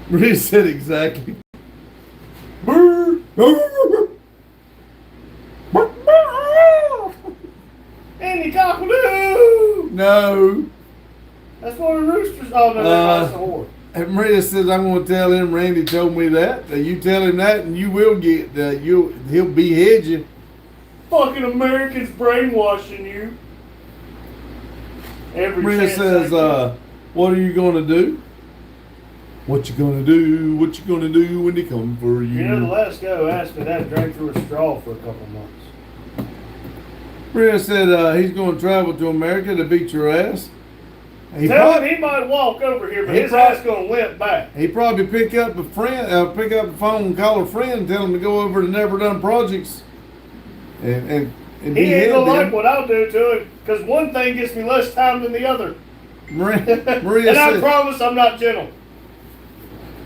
Maria said exactly. Andy cockadoo! No. That's one of the roosters. Oh, no, that's the horse. And Maria says, I'm going to tell him Randy told me that. You tell him that and you will get, he'll behead you. Fucking Americans brainwashing you. Every Maria chance says, they get. what are you going to do? What you going to do? What you going to do when they come for you? You know, the last guy who asked me that drank through a straw for a couple months. Maria said he's going to travel to America to beat your ass. Tell him he might walk over here, but his ass gonna limp back. He probably pick up the phone, and call a friend, and tell him to go over to Never Done Projects, and He ain't behead gonna them. like what I'll do to him, because one thing gets me less time than the other. Maria And I says, promise I'm not gentle.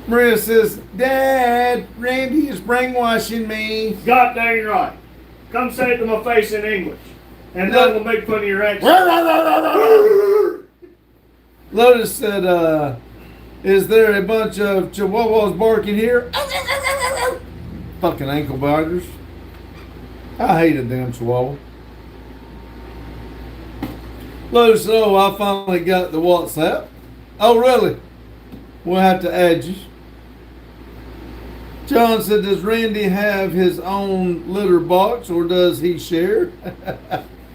Maria says, Dad, Randy is brainwashing me. God dang right. Come say it to my face in English, and then we'll make fun of your accent. Lotus said, is there a bunch of chihuahuas barking here? Fucking ankle biters. I hate a damn chihuahua. Lotus said, oh, I finally got the WhatsApp. Oh, really? We'll have to add you. John said, does Randy have his own litter box or does he share?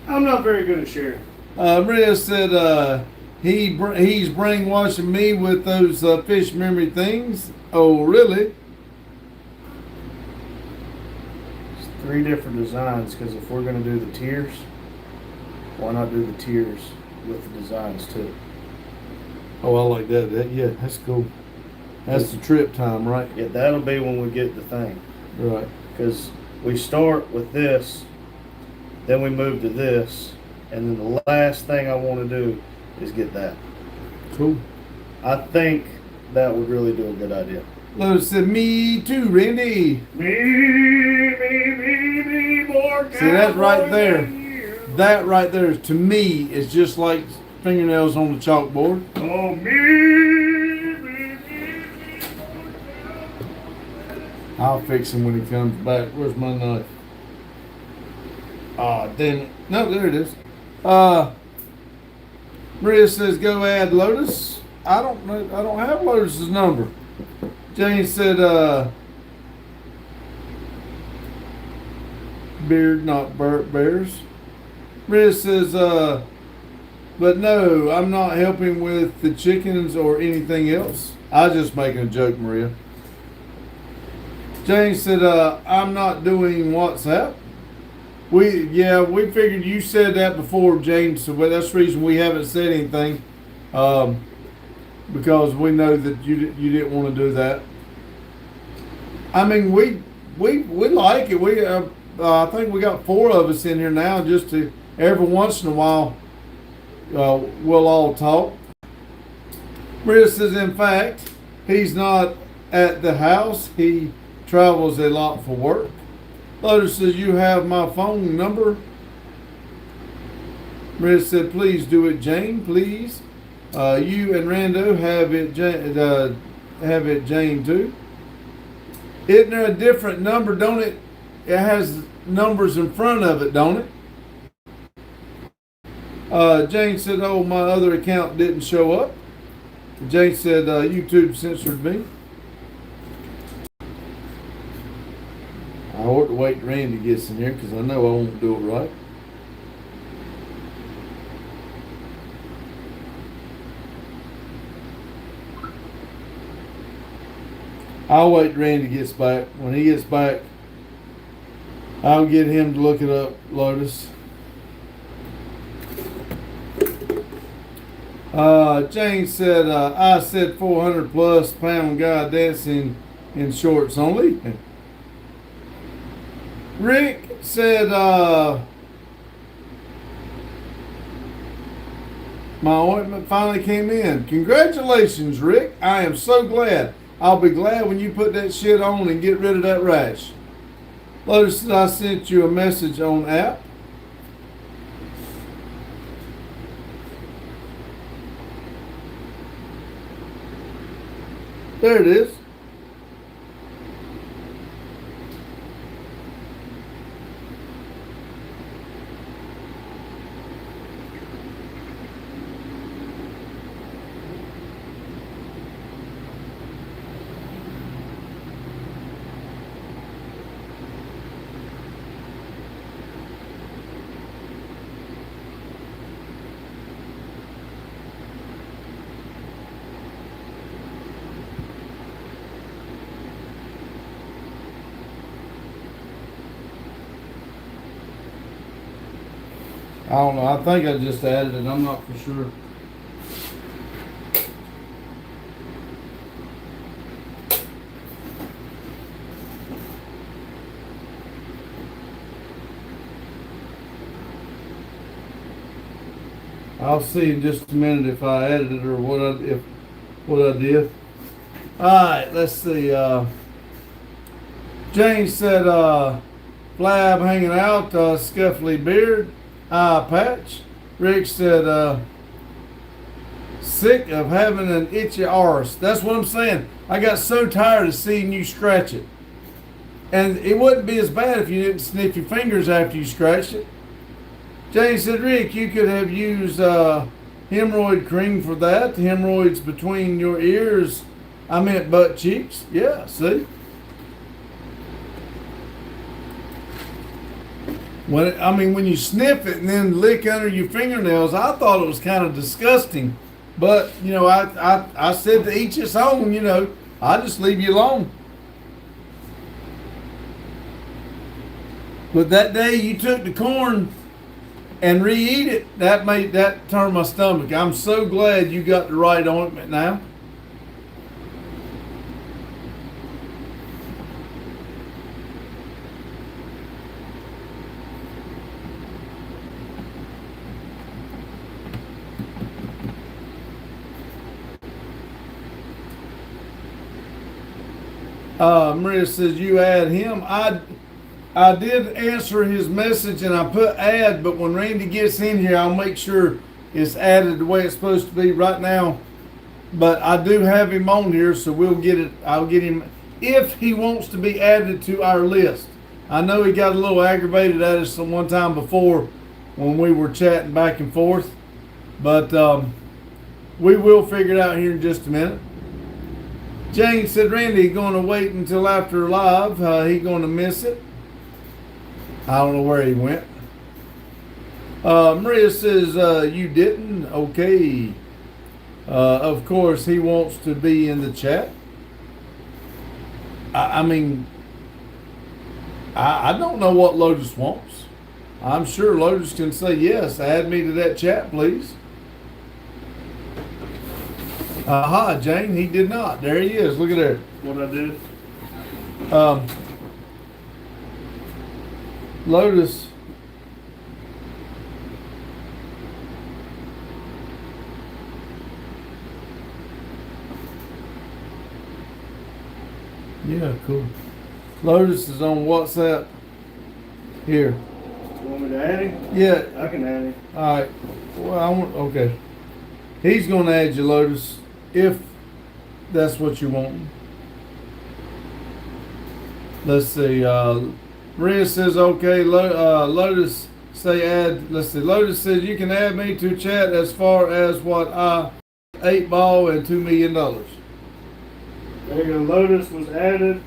I'm not very good at sharing. Maria said, he's brainwashing me with those fish memory things. Oh, really? It's 3 different designs, because if we're going to do the tiers, why not do the tiers with the designs too? Oh, I like that. Yeah, that's cool. That's the trip time, right? Yeah, that'll be when we get the thing. Right. Because we start with this, then we move to this, and then the last thing I want to do is get that. Cool. I think that would really do a good idea. Lotus said, me too, Randy. Me, more. See, that's right cowboy there. than you. That right there, to me, is just like fingernails on the chalkboard. Oh, me. I'll fix him when he comes back. Where's my knife? Ah, damn it. No, there it is. Maria says, go add Lotus. I don't know. I don't have Lotus's number. Jane said, beard, not bears. Maria says, but no, I'm not helping with the chickens or anything else. I was just making a joke, Maria. Jane said, I'm not doing WhatsApp. We figured you said that before, James, so that's the reason we haven't said anything. Because we know that you didn't want to do that. I mean, we like it. I think we got 4 of us in here now, just to every once in a while we'll all talk. Maria says, in fact, he's not at the house. He travels a lot for work. Lotus says, you have my phone number. Maria said, please do it, Jane, please. You and Rando have it, Jane, too. Isn't there a different number, don't it? It has numbers in front of it, don't it? Jane said, oh, my other account didn't show up. Jane said, YouTube censored me. I ought to wait till Randy gets in here because I know I won't do it right. I'll wait till Randy gets back. When he gets back, I'll get him to look it up, Lotus. Jane said, I said 400 plus pound guy dancing in shorts only. Rick said, my ointment finally came in. Congratulations, Rick. I am so glad. I'll be glad when you put that shit on and get rid of that rash. Lotus said, I sent you a message on app. There it is. I don't know. I think I just added it. I'm not for sure. I'll see in just a minute if I added it or what I did. All right, let's see. Jane said, Flab hanging out, scuffly beard, eye patch. Rick said, sick of having an itchy arse. That's what I'm saying. I got so tired of seeing you scratch it. And it wouldn't be as bad if you didn't sniff your fingers after you scratched it. Jane said, Rick, you could have used hemorrhoid cream for that. The hemorrhoids between your ears, I meant butt cheeks. Yeah, see? When you sniff it and then lick under your fingernails, I thought it was kind of disgusting. But, I said to each his own, I just leave you alone. But that day you took the corn and re-eat it, that turned my stomach. I'm so glad you got the right ointment now. Maria says you add him. I did answer his message and I put add, but when Randy gets in here, I'll make sure it's added the way it's supposed to be right now. But I do have him on here, so we'll get it. I'll get him if he wants to be added to our list. I know he got a little aggravated at us one time before when we were chatting back and forth, but we will figure it out here in just a minute. Jane said, Randy, going to wait until after live. He's going to miss it. I don't know where he went. Maria says, you didn't? Okay. Of course, he wants to be in the chat. I mean, I don't know what Lotus wants. I'm sure Lotus can say, yes, add me to that chat, please. Aha, Jane, he did not. There he is. Look at there. What I did? Lotus. Yeah, cool. Lotus is on WhatsApp. Here. You want me to add him? Yeah. I can add him. All right. Well, okay. He's going to add you, Lotus, if that's what you want. Let's see. Maria says, okay. Lotus say add. Let's see. Lotus says you can add me to chat as far as what 8 ball and $2 million. There you go. Lotus was added,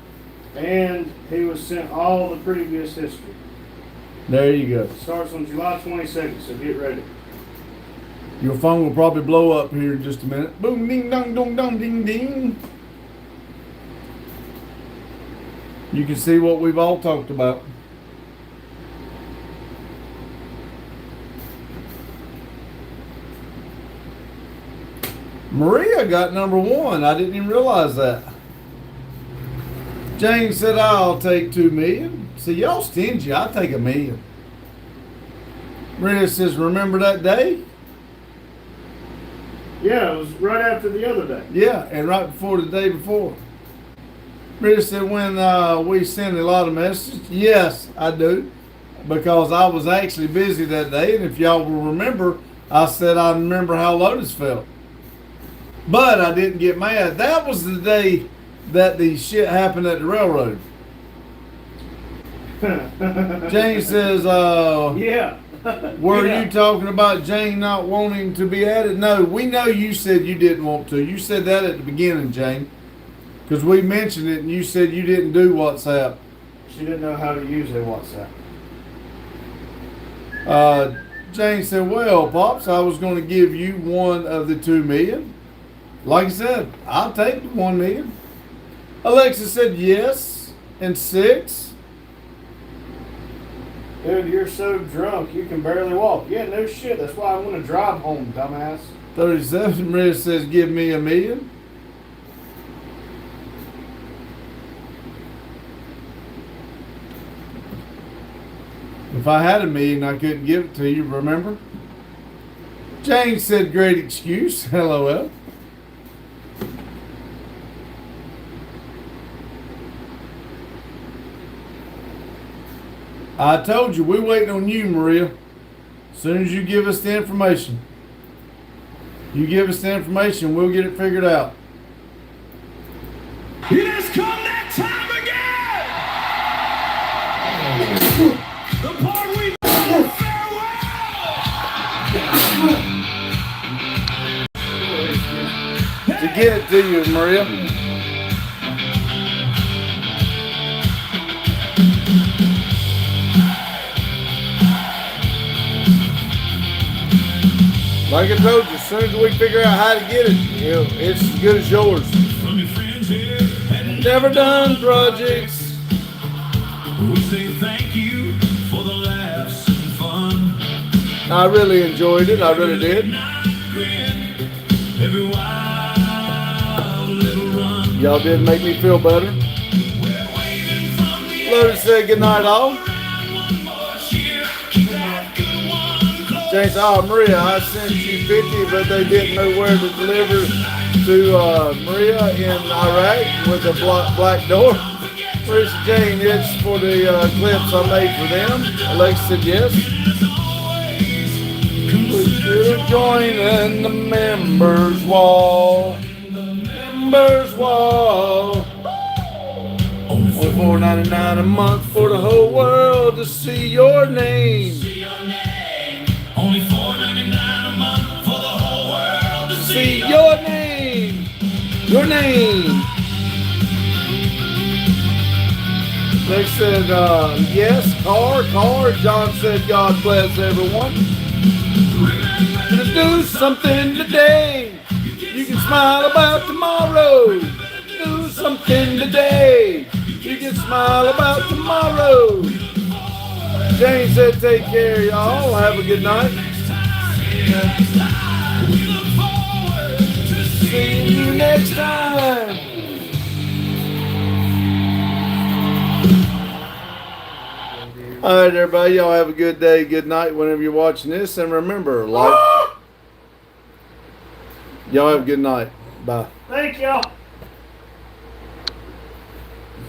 and he was sent all the previous history. There you go. Starts on July 22nd, so get ready. Your phone will probably blow up here in just a minute. Boom, ding, dong, dong, dong, ding, ding. You can see what we've all talked about. Maria got number 1. I didn't even realize that. Jane said, I'll take 2 million. See, y'all stingy. I'll take $1 million. Maria says, remember that day? Yeah, it was right after the other day. Yeah, and right before the day before. Maria said, when we send a lot of messages, yes, I do. Because I was actually busy that day. And if y'all will remember, I said I remember how Lotus felt. But I didn't get mad. That was the day that the shit happened at the railroad. Jane says, Yeah. were Yeah. you talking about Jane not wanting to be added? No, we know you said you didn't want to. You said that at the beginning, Jane. Because we mentioned it and you said you didn't do WhatsApp. She didn't know how to use a WhatsApp. Jane said, well, Pops, I was going to give you one of the 2 million. Like I said, I'll take the 1 million. Alexa said yes, and 6. Dude, you're so drunk you can barely walk. Yeah, no shit. That's why I want to drive home, dumbass. 37. Maria says, give me $1 million. If I had $1 million, I couldn't give it to you, remember? Jane said, great excuse. LOL. I told you, we're waiting on you, Maria. As soon as you give us the information. You give us the information, we'll get it figured out. It has come that time again! The part we bid farewell! To get it to you, Maria. Like I told you, as soon as we figure out how to get it, it's as good as yours. From your friends here and Never done projects. we say thank you for the laughs and fun. I really enjoyed it. I really did. Every wild little run. Y'all did make me feel better. We're waving from the Lotus said goodnight, all. around one more cheer. Keep that good one close. James, Maria, I sent you 50, but they didn't know where to deliver to Maria in Iraq with a black door. Where's Jane? It's for the clips I made for them. Alexa said yes. We're joining the members wall. Members wall. Only $4.99 a month for the whole world to see your name. Only $4.99 a month for the whole world to See your name. Your name. They said, yes, car. John said, God bless everyone. Gonna do something today. You can smile about tomorrow. Do something today. You can smile about tomorrow. Jane said take care, y'all. Have a good night. See you next time. All right, everybody. Y'all have a good day, good night whenever you're watching this. And remember, like... Y'all have a good night. Bye. Thank y'all.